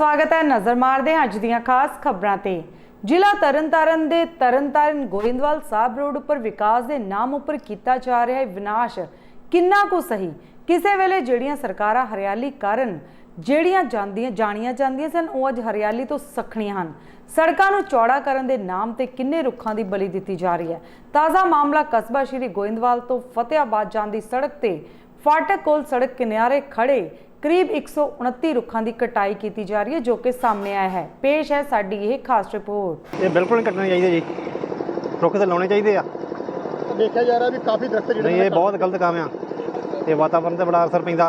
स्वागत है। नज़र मारदे अज दीआं खास खबरां ते। जिला तरनतारन दे तरनतारन गोइंदवाल साहब रोड उपर विकास के नाम उपर किया जा रहा है विनाश किन्ना को सही। किसी वेले जिहड़ियां सरकारां हरियाली कारण जिहड़ियां जाणियां जांदियां सन वो अज हरियाली तो सखणियां हन। सड़कों को चौड़ा करने के नाम पर किन्ने रुखां की बलि दी जा रही है। ताज़ा मामला कस्बा श्री गोइंदवाल तो फतेहाबाद जांदी सड़क ते फाटक कोल सड़क किनारे खड़े करीब 129 रुखां की कटाई की जा रही है, जो कि सामने आया है। पेश है साडी यह खास रिपोर्ट। ये बिल्कुल नहीं कटने चाहिए जी, रुख तो लाने चाहिए। देखा जा रहा है भी काफी दरख्त नहीं, ये बहुत गलत काम है। ये वातावरण से बड़ा असर पैंदा।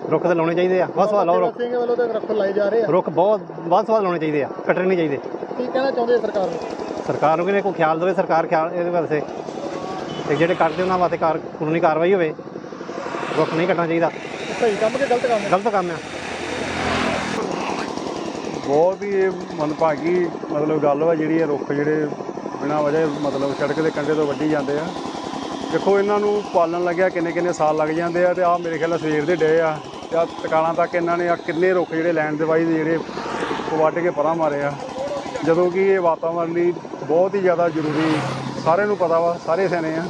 रुख तो लाने चाहिए, बस वाल लाओ। दरख्त लाए जा रहे हैं, रुख बहुत लाने चाहिए, कटने नहीं चाहिए। की कहना चाहते सरकार को कोई ख्याल देवे, सरकार ख्याल ये वास्ते जो कटते उन्होंने वास्ते कानूनी कार्रवाई हो। रुख नहीं कटना चाहिए। सही काम के गलत काम है। बहुत ही मनभागी मतलब गल है जी। रुख जोड़े बिना वजह मतलब सड़क के कंढे तो वड्डी जाते हैं। देखो इन्हों पालन लग्या किन्ने साल लग जाते हैं। आ मेरे ख्याल सवेर के डे आ टकाना तक इन्होंने किन्ने रुख जोड़े लैंड डिवाइज जोड़े वढ़ के परा मारे आ, जदों कि ये वातावरण लिए बहुत ही ज़्यादा जरूरी, सारे पता वा, सारे सियाने आ,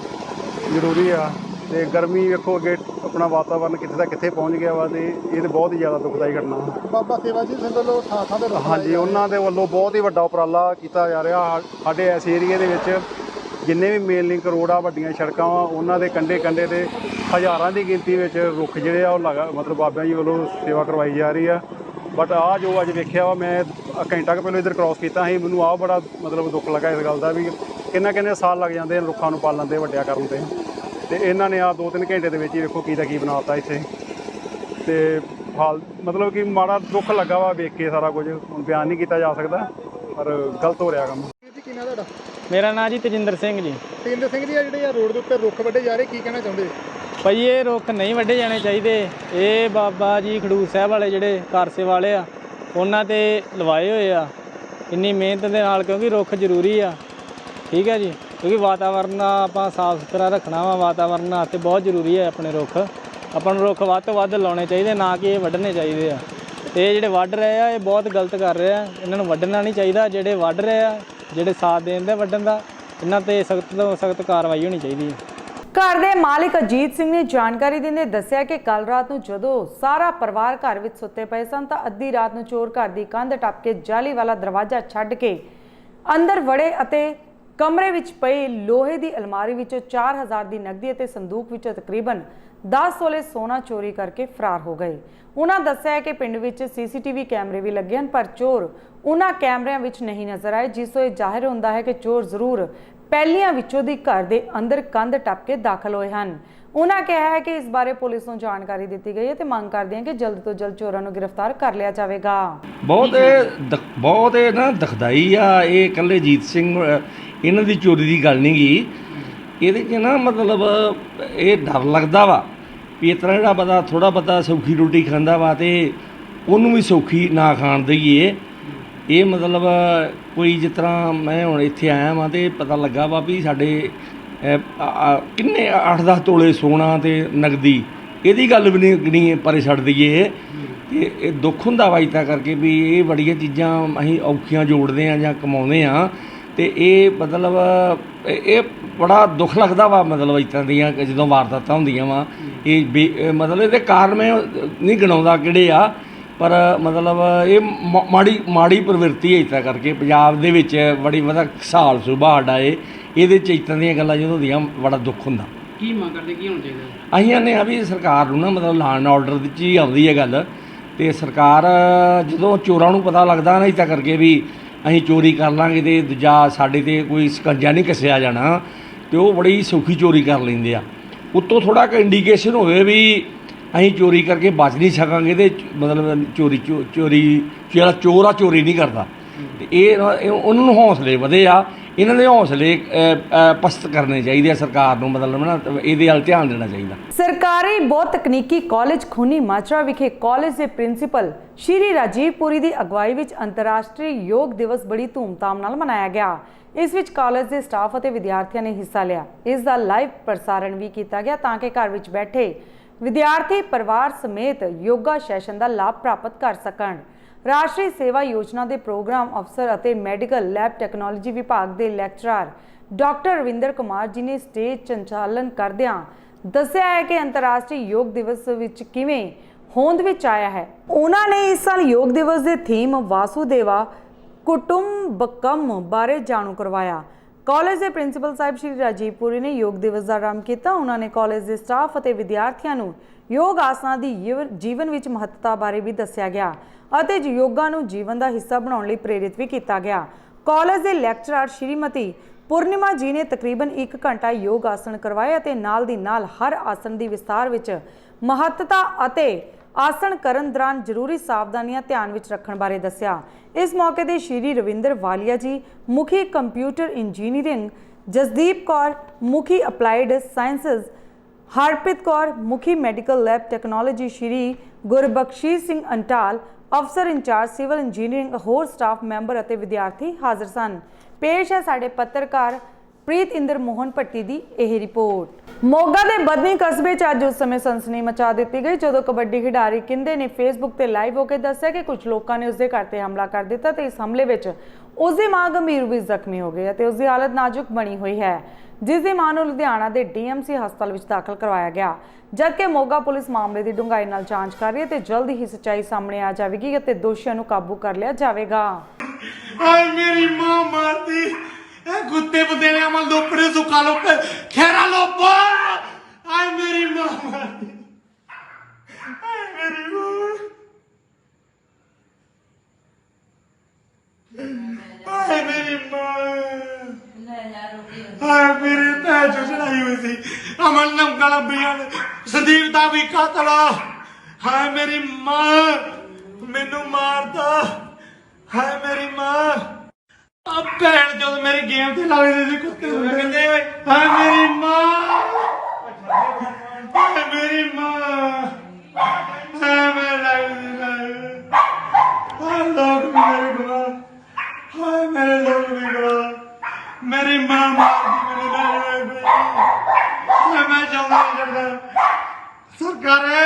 जरूरी आ। तो गर्मी वेखो अगे अपना वातावरण कितने तक कितने पहुँच गया वा, तो ये तो बहुत ही ज़्यादा दुखदाई घटना। बाबा सेवा जी वालों हाँ जी, उन्होंने वालों बहुत ही वड्डा उपराला किया जा रहा। साढ़े इस एरिए के जिन्ने भी मेन लिंक रोड आ, वड्डियां सड़कां वा, उन्होंने कंढे कंढे ते हज़ारां की गिनती में रुख जोड़े लगा मतलब बाबा जी वालों सेवा करवाई जा रही है। बट आ जो अज वेख्या वा, मैं घंटा के पहले इधर क्रॉस किया ही, मैनू आ बड़ा मतलब दुख लगा इस गल का भी किन्ने साल लग जाते हैं रुखों को पालन से वड्डिया करन ते इन्होंने आ 2-3 घंटे के वेखो की बनाता इत्थे। तो हाल मतलब कि माड़ा दुख लगा वा वेख के, सारा कुछ बयान नहीं किया जा सकता, पर गलत हो रहा काम। मेरा नाम जी तजिंदर सिंह जी। तजिंदर सिंह जी जो रोड के उत्ते रुख वड्डे जा रहे, की कहना चाहते भाई? ये रुख नहीं वड्डे जाने चाहिए। ये बाबा जी खडूर साहब वाले जोड़े कारसे वाले आ, उन्होंने ते लवाए हुए आ इन्नी मेहनत के नाल, क्योंकि रुख जरूरी आ। ठीक है जी, क्योंकि वातावरण आपां साफ सुथरा रखना वा, वातावरण वास्ते बहुत जरूरी है अपने रुख। अपन रुख वध तो वध लाने चाहिए, ना कि ये वड्डने चाहिए आ। ये जोड़े वढ़ रहे आ, ये बहुत गलत कर रहे हैं, इन्होंने वड्डना नहीं चाहिए। जोड़े वढ़ रहे आ, जोड़े साथ देंदे वड्डण दा, इन्हां ते सख्त तो सख्त कार्रवाई होनी चाहिए। घर के मालिक अजीत सिंह ने जानकारी देंदे दस्सिया कि कल रात को जदों सारा परिवार घर विच सुते पे सन तां अद्धी रात को चोर घर की कंध टप के जाली वाला दरवाजा छड्ड के अंदर वड़े अते कमरे विच पई लोहे की अलमारी विचों 4000 की नकदी अते संदूक विचों तकरीबन 10 तोले सोना चोरी करके फरार हो गए। उन्होंने दस्सिया है कि पिंड विच CCTV कैमरे भी लगे हैं, पर चोर उन्होंने कैमरिਆਂ विच नहीं नजर आए, जिस ਤੋਂ जाहिर होता है कि चोर जरूर ਪਹਿਲੀਆਂ विचों दी घर के अंदर कंध टप के दाखिल होए हैं। उन्होंने कहा है कि इस बारे पुलिस को जानकारी दी गई है तो मांग करते हैं कि जल्द तो जल्द चोरों को गिरफ्तार कर लिया जाएगा। बहुत ना दुखदाई आ ये कल्ले जीत सिंह इन्हां दी चोरी की गल नहीं गी। ये ना मतलब ये डर लगता वा भी इस तरह जो बंदा थोड़ा बंदा सौखी रोटी खांदा वा तो उन्होंने भी सौखी ना खाण दईए। ये मतलब कोई जिस तरह मैं हुण इत्थे आया वां तो पता लगा वा भी साडे किन्ने 8-10 तोले सोना तो नकदी, यदी गल भी नहीं परे छड्ड दईए। ते दुख हुंदा वा इत्तां करके भी ये बड़ियां चीज़ां असीं औखियां जोड़दे आ जां कमाउने आ, तो ये मतलब ये बड़ा दुख लगता वा। मतलब इस तरह दियां जदों वारदातां हुंदियां वा, ये मतलब ये कारण मैं नहीं गिणाउंदा किहड़े आ, पर मतलब ये माड़ी प्रवृत्ति है। इस तरह करके पंजाब दे विच बड़ी मतलब साल सुभा साडा ये इस तरह दी गल्लां जदों हुंदियां बड़ा दुख हुंदा। की मंग करदे की होना चाहिए? असीं आने आ भी सरकार नूं ना मतलब लॉ एंड ऑर्डर च ही आउंदी है गल, ते सरकार जदों चोरां नूं पता लगदा ना इस तरह करके भी असीं चोरी कर लांगे तो दूजा साडे ते कोई सकंजा नहीं कसिया जाना, तो वो बड़ी सौखी चोरी कर लेंदे आ। उत्तों थोड़ा इंडिकेशन होवे भी असीं चोरी करके बच नहीं सकांगे तो मतलब चोरी जेह्ड़ा चोर आ चोरी नहीं करता। ये उन्होंने हौसले वधे आ, इन्हां दे हौसले पस्त करने चाहिए सरकार नूं, मतलब ना इहदे अल ध्यान देना चाहिए। सरकारी बहु तकनीकी कॉलेज खूनी माजरा विखे कॉलेज के प्रिंसीपल श्री राजीव पुरी की अगवाई विच अंतरराष्ट्रीय योग दिवस बड़ी धूमधाम नाल मनाया गया। इस विच कॉलेज के स्टाफ और विद्यार्थियों ने हिस्सा लिया। इसका लाइव प्रसारण भी किया गया ताकि घर विच बैठे विद्यार्थी परिवार समेत योगा सैशन का लाभ प्राप्त कर सकन। ਰਾਸ਼ਟਰੀ ਸੇਵਾ ਯੋਜਨਾ ਦੇ ਪ੍ਰੋਗਰਾਮ ਅਫਸਰ ਅਤੇ ਮੈਡੀਕਲ ਲੈਬ ਟੈਕਨੋਲੋਜੀ ਵਿਭਾਗ ਦੇ ਲੈਕਚਰਰ ਡਾਕਟਰ ਰਵਿੰਦਰ ਕੁਮਾਰ ਜੀ ਨੇ ਸਟੇਜ ਸੰਚਾਲਨ ਕਰਦਿਆਂ ਦੱਸਿਆ ਹੈ ਕਿ ਅੰਤਰਰਾਸ਼ਟਰੀ ਯੋਗ ਦਿਵਸ ਵਿੱਚ ਕਿਵੇਂ ਹੋਂਦ ਵਿੱਚ ਆਇਆ ਹੈ। ਉਹਨਾਂ ਨੇ ਇਸ ਸਾਲ ਯੋਗ ਦਿਵਸ ਦੇ ਥੀਮ ਵਾਸੁਦੇਵਾ ਕੁਟੁੰਬਕਮ ਬਾਰੇ ਜਾਣੂ ਕਰਵਾਇਆ। ਕਾਲਜ ਦੇ ਪ੍ਰਿੰਸੀਪਲ ਸਾਹਿਬ ਸ਼੍ਰੀ ਰਾਜੀਵ ਪੁਰੀ ਨੇ ਯੋਗ ਦਿਵਸ ਦਾ ਆਰੰਭ ਕੀਤਾ। ਉਹਨਾਂ ਨੇ ਕਾਲਜ ਦੇ ਸਟਾਫ ਅਤੇ ਵਿਦਿਆਰਥੀਆਂ ਨੂੰ ਯੋਗ ਆਸਨਾਂ ਦੀ ਜੀਵਨ ਵਿੱਚ ਮਹੱਤਤਾ ਬਾਰੇ ਵੀ ਦੱਸਿਆ ਗਿਆ ਅਤੇ ਯੋਗਾ ਨੂੰ ਜੀਵਨ ਦਾ ਹਿੱਸਾ ਬਣਾਉਣ ਲਈ ਪ੍ਰੇਰਿਤ ਵੀ ਕੀਤਾ ਗਿਆ। ਕਾਲਜ ਦੇ ਲੈਕਚਰਰ ਸ਼੍ਰੀਮਤੀ ਪੂਰਨਿਮਾ ਜੀ ਨੇ ਤਕਰੀਬਨ 1 ਘੰਟਾ ਯੋਗ ਆਸਣ ਕਰਵਾਏ ਅਤੇ ਨਾਲ ਦੀ ਨਾਲ ਹਰ ਆਸਣ ਦੀ ਵਿਸਤਾਰ ਵਿੱਚ ਮਹੱਤਤਾ ਅਤੇ ਆਸਣ ਕਰਨ ਦੌਰਾਨ ਜ਼ਰੂਰੀ ਸਾਵਧਾਨੀਆਂ ਧਿਆਨ ਵਿੱਚ ਰੱਖਣ ਬਾਰੇ ਦੱਸਿਆ। ਇਸ ਮੌਕੇ ਤੇ ਸ਼੍ਰੀ ਰਵਿੰਦਰ ਵਾਲੀਆ ਜੀ ਮੁਖੀ ਕੰਪਿਊਟਰ ਇੰਜੀਨੀਅਰਿੰਗ, ਜਸਦੀਪ ਕੌਰ ਮੁਖੀ ਅਪਲਾਈਡ ਸਾਇੰਸਜ਼, ਹਰਪ੍ਰੀਤ ਕੌਰ ਮੁਖੀ ਮੈਡੀਕਲ ਲੈਬ ਟੈਕਨੋਲੋਜੀ, ਸ਼੍ਰੀ ਗੁਰਬਖਸ਼ੀਰ ਸਿੰਘ ਅੰਟਾਲ ਅਫਸਰ ਇੰਚਾਰਜ ਸਿਵਲ ਇੰਜੀਨੀਅਰਿੰਗ, ਹੋਰ ਸਟਾਫ ਮੈਂਬਰ ਅਤੇ ਵਿਦਿਆਰਥੀ ਹਾਜ਼ਰ ਸਨ। ਪੇਸ਼ ਹੈ ਸਾਡੇ ਪੱਤਰਕਾਰ ਪ੍ਰੀਤ ਇੰਦਰ ਮੋਹਨ ਭੱਟੀ ਦੀ ਇਹ ਰਿਪੋਰਟ। ਮੋਗਾ ਦੇ ਬਦਨੀ ਕਸਬੇ 'ਚ ਅੱਜ ਉਸ ਸਮੇਂ ਸਨਸਨੀ ਮਚਾ ਦਿੱਤੀ ਗਈ ਜਦੋਂ ਕਬੱਡੀ ਖਿਡਾਰੀ ਕਿੰਦੇ ਨੇ ਫੇਸਬੁੱਕ ਤੇ ਲਾਈਵ ਹੋ ਕੇ ਦੱਸਿਆ ਕਿ ਕੁਝ ਲੋਕਾਂ ਨੇ ਉਸਦੇ ਘਰ ਤੇ ਹਮਲਾ ਕਰ ਦਿੱਤਾ ਤੇ ਇਸ ਹਮਲੇ ਵਿੱਚ ਉਸਦੀ ਮਾਂ ਗੰਭੀਰ ਰੂਪ ਵਿੱਚ ਜ਼ਖਮੀ ਹੋ ਗਈ ਅਤੇ ਉਸਦੀ ਹਾਲਤ ਨਾਜ਼ੁਕ ਬਣੀ ਹੋਈ ਹੈ, ਜਿਸ ਦੀ ਮਾਂ ਨੂੰ ਲੁਧਿਆਣਾ ਦੇ ਡੀਐਮਸੀ ਹਸਪਤਾਲ ਵਿੱਚ ਦਾਖਲ ਕਰਵਾਇਆ ਗਿਆ, ਜਦਕਿ ਮੋਗਾ ਪੁਲਿਸ ਮਾਮਲੇ ਦੀ ਡੂੰਘਾਈ ਨਾਲ ਜਾਂਚ ਕਰ ਰਹੀ ਹੈ ਤੇ ਜਲਦ ਹੀ ਸੱਚਾਈ ਸਾਹਮਣੇ ਆ ਜਾਵੇਗੀ ਅਤੇ ਦੋਸ਼ੀਆਂ ਨੂੰ ਕਾਬੂ ਕਰ ਲਿਆ ਜਾਵੇਗਾ। ਆਏ ਮੇਰੀ ਮਾਂ ਮਾਰਦੀ ਇਹ ਗੁੱਤੇ ਬੁੱਤੇ ਨੇ ਅਮਲ ਲੋਪੜੇ ਸੁਕਾ ਲੋਪੇ ਖੇਰਾ ਲੋਪਾ ਆਏ ਮੇਰੀ ਮਾਂ ਮਾਰਦੀ ਆਏ ਮੇਰੀ ਮਾਂ ਆਏ ਮੇਰੀ ਮਾਂ ਆਏ ਮੇਰੀ ਭੈਣ ਚੋਂ ਚੜਾਈ ਹੋਈ ਸੀ ਅਮਲ ਨਮਕਲਾ ਬਿਆਨ ਸੰਦੀਪ ਦਾ ਵੀ ਕਾਤਲ ਹਾਏ ਮੇਰੀ ਮਾਂ ਮੈਨੂੰ ਮਾਰਦਾ ਹਾਏ ਮੇਰੀ ਮਾਂ ਆ ਭੈਣ ਜਦੋਂ ਮੇਰੀ ਗੇਮ ਤੇ ਲੱਗਦੇ ਸੀ ਕੁੱਤੇ ਹੁੰਦੇ ਕਹਿੰਦੇ ਹਾਏ ਮੇਰੀ ਮਾਂ ਹਾਏ ਮੇਰੀ ਮਾਂ ਹਾਏ ਮੈਂ ਲੱਗਦੀ ਹਾਏ ਲੋਕ ਵੀ ਮੇਰੇ ਗਵਾ ਹਾਏ ਮੇਰੇ ਲੋਕ ਵੀ ਗਵਾ ਮੇਰੀ ਮਾਂ ਮਾਰਦੀ ਮੈਨੂੰ ਲੈ ਹਾਏ ਮੈਂ ਚਾਹੁੰਦਾ ਨਹੀਂ ਕਰਦਾ ਸਰਕਾਰੇ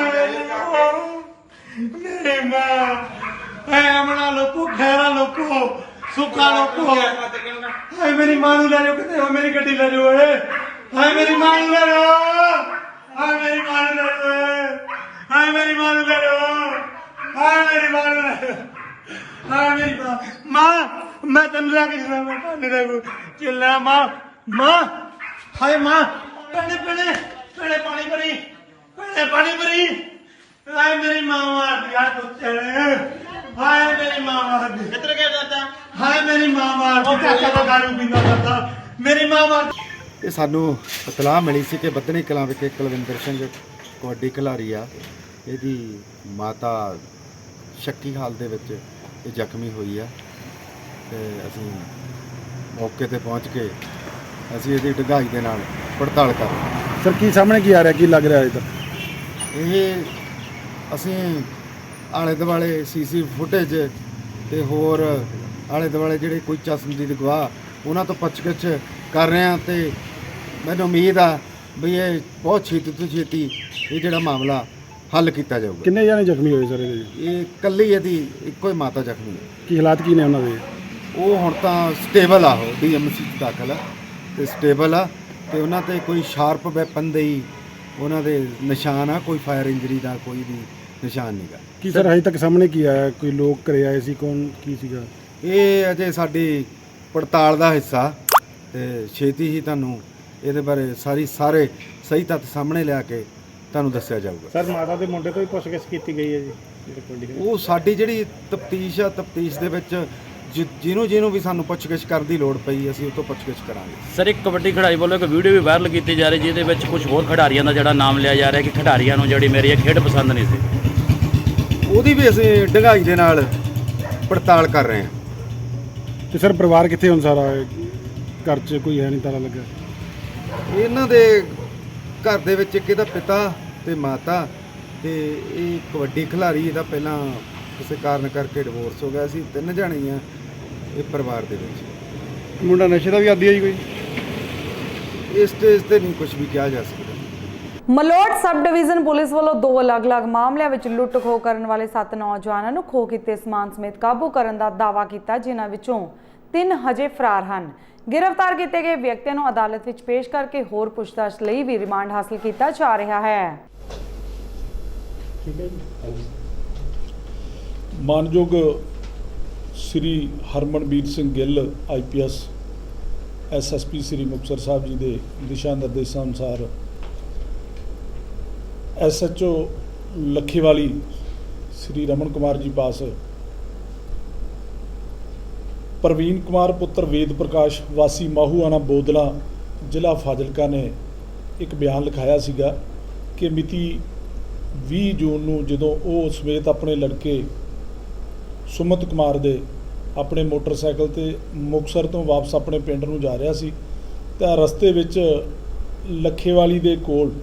ਮੇਰੀ ਮਾਂ मेरे माँ अमना लोको खैरा लोको सुखा लोको हाय मेरी मां नु ले जाओ किते हो मेरी गड्डी ले जाओ हाय मेरी मां नु ले जाओ हाय मेरी मां नु ले जाओ हाय मेरी मां नु ले जाओ हाय मेरी मां नु ले जाओ हाय मेरी मां मैं तन लेके चला मैं पानी दे चिल्ला मां हाय मां पहले पहले पहले पानी भरी हाय मेरी मां मार दिया कुत्ते ने हाय मेरी मां मार दी किधर गया दादा हाय मेरी मां मार दी काका तो दारू पींदा करता मेरी मां मार ਇਹ ਸਾਨੂੰ ਇਤਲਾਹ ਮਿਲੀ ਸੀ ਕਿ ਬੱਧਨੀ ਕਲਾਂ ਵਿਖੇ ਕੁਲਵਿੰਦਰ ਸਿੰਘ ਕਬੱਡੀ ਖਿਡਾਰੀ ਆ, ਇਹਦੀ ਮਾਤਾ ਸ਼ੱਕੀ ਹਾਲ ਦੇ ਵਿੱਚ ਇਹ ਜ਼ਖਮੀ ਹੋਈ ਆ ਤੇ ਅਸੀਂ ਮੌਕੇ ਤੇ ਪਹੁੰਚ ਕੇ ਅਸੀਂ ਇਹਦੀ ਢਗਾਈ ਦੇ ਨਾਲ ਪੜਤਾਲ ਕਰ ਰਹੇ ਹਾਂ। ਸਰ ਕੀ ਸਾਹਮਣੇ ਕੀ ਆ ਰਿਹਾ, ਕੀ ਲੱਗ ਰਿਹਾ ਅਜੇ ਤੱਕ? ਇਹ ਅਸੀਂ ਆਲੇ ਦੁਆਲੇ ਸੀਸੀ ਫੁਟੇਜ ਤੇ ਹੋਰ ਆਲੇ ਦੁਆਲੇ ਜਿਹੜੇ ਕੋਈ ਚਸ਼ਮਦੀਦ ਗਵਾਹ ਉਹਨਾਂ ਤੋਂ ਪੁੱਛਗਿੱਛ ਕਰ ਰਹੇ ਹਾਂ ਤੇ ਮੈਨੂੰ ਉਮੀਦ ਆ ਵੀ ਇਹ ਬਹੁਤ ਛੇਤੀ ਤੋਂ ਛੇਤੀ ਇਹ ਜਿਹੜਾ ਮਾਮਲਾ ਹੱਲ ਕੀਤਾ ਜਾਊਗਾ। ਕਿੰਨੇ ਜਾਣੇ ਜ਼ਖਮੀ ਹੋਏ ਸਰ ਇਹਦੇ? ਇਹ ਇਕੱਲੀ ਇਹਦੀ ਇੱਕੋ ਹੀ ਮਾਤਾ ਜ਼ਖਮੀ ਹੈ। ਕੀ ਹਾਲਾਤ ਕੀ ਨੇ ਉਹਨਾਂ ਦੇ? ਉਹ ਹੁਣ ਤਾਂ ਸਟੇਬਲ ਆ, ਉਹ ਡੀਐਮਸੀ 'ਚ ਦਾਖਲ ਆ ਤੇ ਸਟੇਬਲ ਆ ਤੇ ਉਹਨਾਂ ਤੇ ਕੋਈ ਸ਼ਾਰਪ ਵੈਪਨ ਦੇ ਹੀ ਉਹਨਾਂ ਦੇ ਨਿਸ਼ਾਨ ਆ, ਕੋਈ ਫਾਇਰ ਇੰਜਰੀ ਦਾ ਕੋਈ ਵੀ ਨਿਸ਼ਾਨ ਨਹੀਂਗਾ। ਕੀ ਸਰ ਹਜੇ ਤੱਕ ਸਾਹਮਣੇ ਕੀ ਆਇਆ? ਕੋਈ ਲੋਕ ਘਰੇ ਆਏ ਸੀ? ਕੌਣ ਕੀ ਸੀਗਾ? ਇਹ ਅਜੇ ਸਾਡੀ ਪੜਤਾਲ ਦਾ ਹਿੱਸਾ ਤੇ ਛੇਤੀ ਹੀ ਤੁਹਾਨੂੰ ਇਹਦੇ ਬਾਰੇ ਸਾਰੇ ਸਹੀ ਤੱਥ ਸਾਹਮਣੇ ਲਿਆ ਕੇ ਤੁਹਾਨੂੰ ਦੱਸਿਆ ਜਾਊਗਾ। ਸਰ ਮਾਤਾ ਦੇ ਮੁੰਡੇ ਤੋਂ ਹੀ ਪੁੱਛਗਿੱਛ ਕੀਤੀ ਗਈ ਹੈ ਜੀ? ਉਹ ਸਾਡੀ ਜਿਹੜੀ ਤਫਤੀਸ਼ ਆ, ਤਫਤੀਸ਼ ਦੇ ਵਿੱਚ ਜਿਹਨੂੰ ਵੀ ਸਾਨੂੰ ਪੁੱਛਗਿੱਛ ਕਰਨ ਦੀ ਲੋੜ ਪਈ ਅਸੀਂ ਉਹ ਤੋਂ ਪੁੱਛਗਿੱਛ ਕਰਾਂਗੇ। ਸਰ ਇੱਕ ਕਬੱਡੀ ਖਿਡਾਰੀ ਵੱਲੋਂ ਇੱਕ ਵੀਡੀਓ ਵੀ ਵਾਇਰਲ ਕੀਤੀ ਜਾ ਰਹੀ ਜਿਹਦੇ ਵਿੱਚ ਕੁਝ ਹੋਰ ਖਿਡਾਰੀਆਂ ਦਾ ਜਿਹੜਾ ਨਾਮ ਲਿਆ ਜਾ ਰਿਹਾ ਕਿ ਖਿਡਾਰੀਆਂ ਨੂੰ ਜਿਹੜੀ ਮੇਰੀ ਇਹ ਖੇਡ ਪਸੰਦ ਨਹੀਂ ਸੀ। ਉਹਦੀ ਵੀ ਅਸੀਂ ਡੂੰਘਾਈ ਦੇ ਨਾਲ ਪੜਤਾਲ ਕਰ ਰਹੇ ਹਾਂ। ਤੇ ਸਰ ਪਰਿਵਾਰ ਕਿੱਥੇ ਹੁਣ ਸਾਰਾ? ਘਰ 'ਚ ਕੋਈ ਹੈ ਨਹੀਂ ਤਾਲਾ ਲੱਗਾ? ਇਹਨਾਂ ਦੇ ਘਰ ਦੇ ਵਿੱਚ ਇੱਕ ਇਹਦਾ ਪਿਤਾ ਤੇ ਮਾਤਾ ਤੇ ਇਹ ਕਬੱਡੀ ਖਿਡਾਰੀ, ਇਹਦਾ ਪਹਿਲਾਂ ਕਿਸੇ ਕਾਰਨ ਕਰਕੇ ਡਿਵੋਰਸ ਹੋ ਗਿਆ ਸੀ। 3 ਜਾਣੇ ਆ ਇਹ ਪਰਿਵਾਰ ਦੇ ਵਿੱਚ। ਮੁੰਡਾ ਨਸ਼ੇ ਦਾ ਵੀ ਆਦੀ ਹੈ ਜੀ ਕੋਈ? ਇਸ ਸਟੇਜ ਤੇ ਨਹੀਂ ਕੁਝ ਵੀ ਕਿਹਾ ਜਾ ਸਕਦਾ। ਮਲੋਟ ਸਬ ਡਿਵੀਜ਼ਨ ਪੁਲਿਸ ਵੱਲੋਂ 2 ਅਲੱਗ-ਅਲੱਗ ਮਾਮਲਿਆਂ ਵਿੱਚ ਲੁੱਟ ਖੋਹ ਕਰਨ ਵਾਲੇ 7 ਨੌਜਵਾਨਾਂ ਨੂੰ ਖੋਹ ਕੀਤੇ ਸਮਾਨ ਸਮੇਤ ਕਾਬੂ ਕਰਨ ਦਾ ਦਾਅਵਾ ਕੀਤਾ, ਜਿਨ੍ਹਾਂ ਵਿੱਚੋਂ 3 ਹਜੇ ਫਰਾਰ ਹਨ। गिरफ्तार किए गए व्यक्तियों को अदालत में पेश करके होर पुछताछ लई भी रिमांड हासिल किया जा रहा है। मानयोग श्री हरमनबीर सिंह गिल IPS SSP श्री मुक्तसर साहब जी के दिशा निर्देशानुसार SHO लखीवाली श्री रमन कुमार जी पास प्रवीण कुमार पुत्र वेद प्रकाश वासी माहूआना बोदला जिला फाजिलका ने एक बयान लिखाया सीगा कि मिति 20 जून नूं जदों वो समेत अपने लड़के सुमित कुमार दे अपने मोटरसाइकिल ते मुक्तसर तो वापस अपने पिंड नूं जा रहा सी तां रस्ते विच लखेवाली दे कोल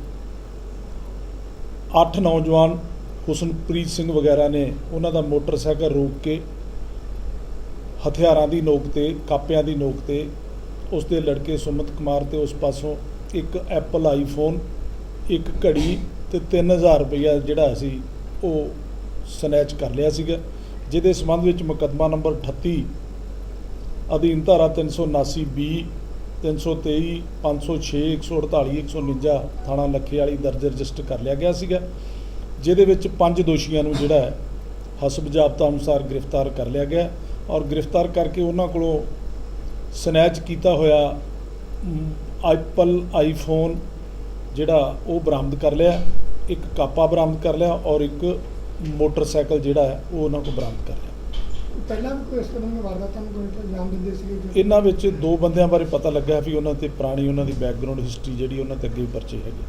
8 नौजवान हुसनप्रीत सिंह वगैरह ने उन्हां दा मोटरसाइकिल रोक के हथियारां दी नोक ते कापियां दी नोक ते उसके लड़के सुमित कुमार ते उस पासों एक एप्पल आईफोन एक घड़ी ते 3000 रुपया जिहड़ा सी वो स्नैच कर लिया सीगा, जिहदे संबंध विच मुकदमा नंबर 38 अधीन धारा 379B 323 506 148 149 थाणा लखेवाली दर्ज रजिस्टर कर लिया गया सीगा, जिहदे विच 5 दोषियों नूं जिहड़ा हसब जाबता अनुसार गिरफ्तार कर लिया गया और गिरफ्तार करके उन्होंने को स्नैच किया होया एप्पल आईफोन जिहड़ा वो बरामद कर लिया, एक कापा बरामद कर लिया और एक मोटरसाइकिल जिहड़ा है वो उन्होंने को बरामद कर लिया। पहला भी कोई इस तरह की वारदातां नूं कोई अंजाम दिंदे सी? इन्हां विच 2 बंदियां बारे पता लगा भी उन्होंने ते पुरानी उन्होंने दी बैकग्राउंड हिस्टरी जिहड़ी उन्होंने ते अगे परचे हैगे।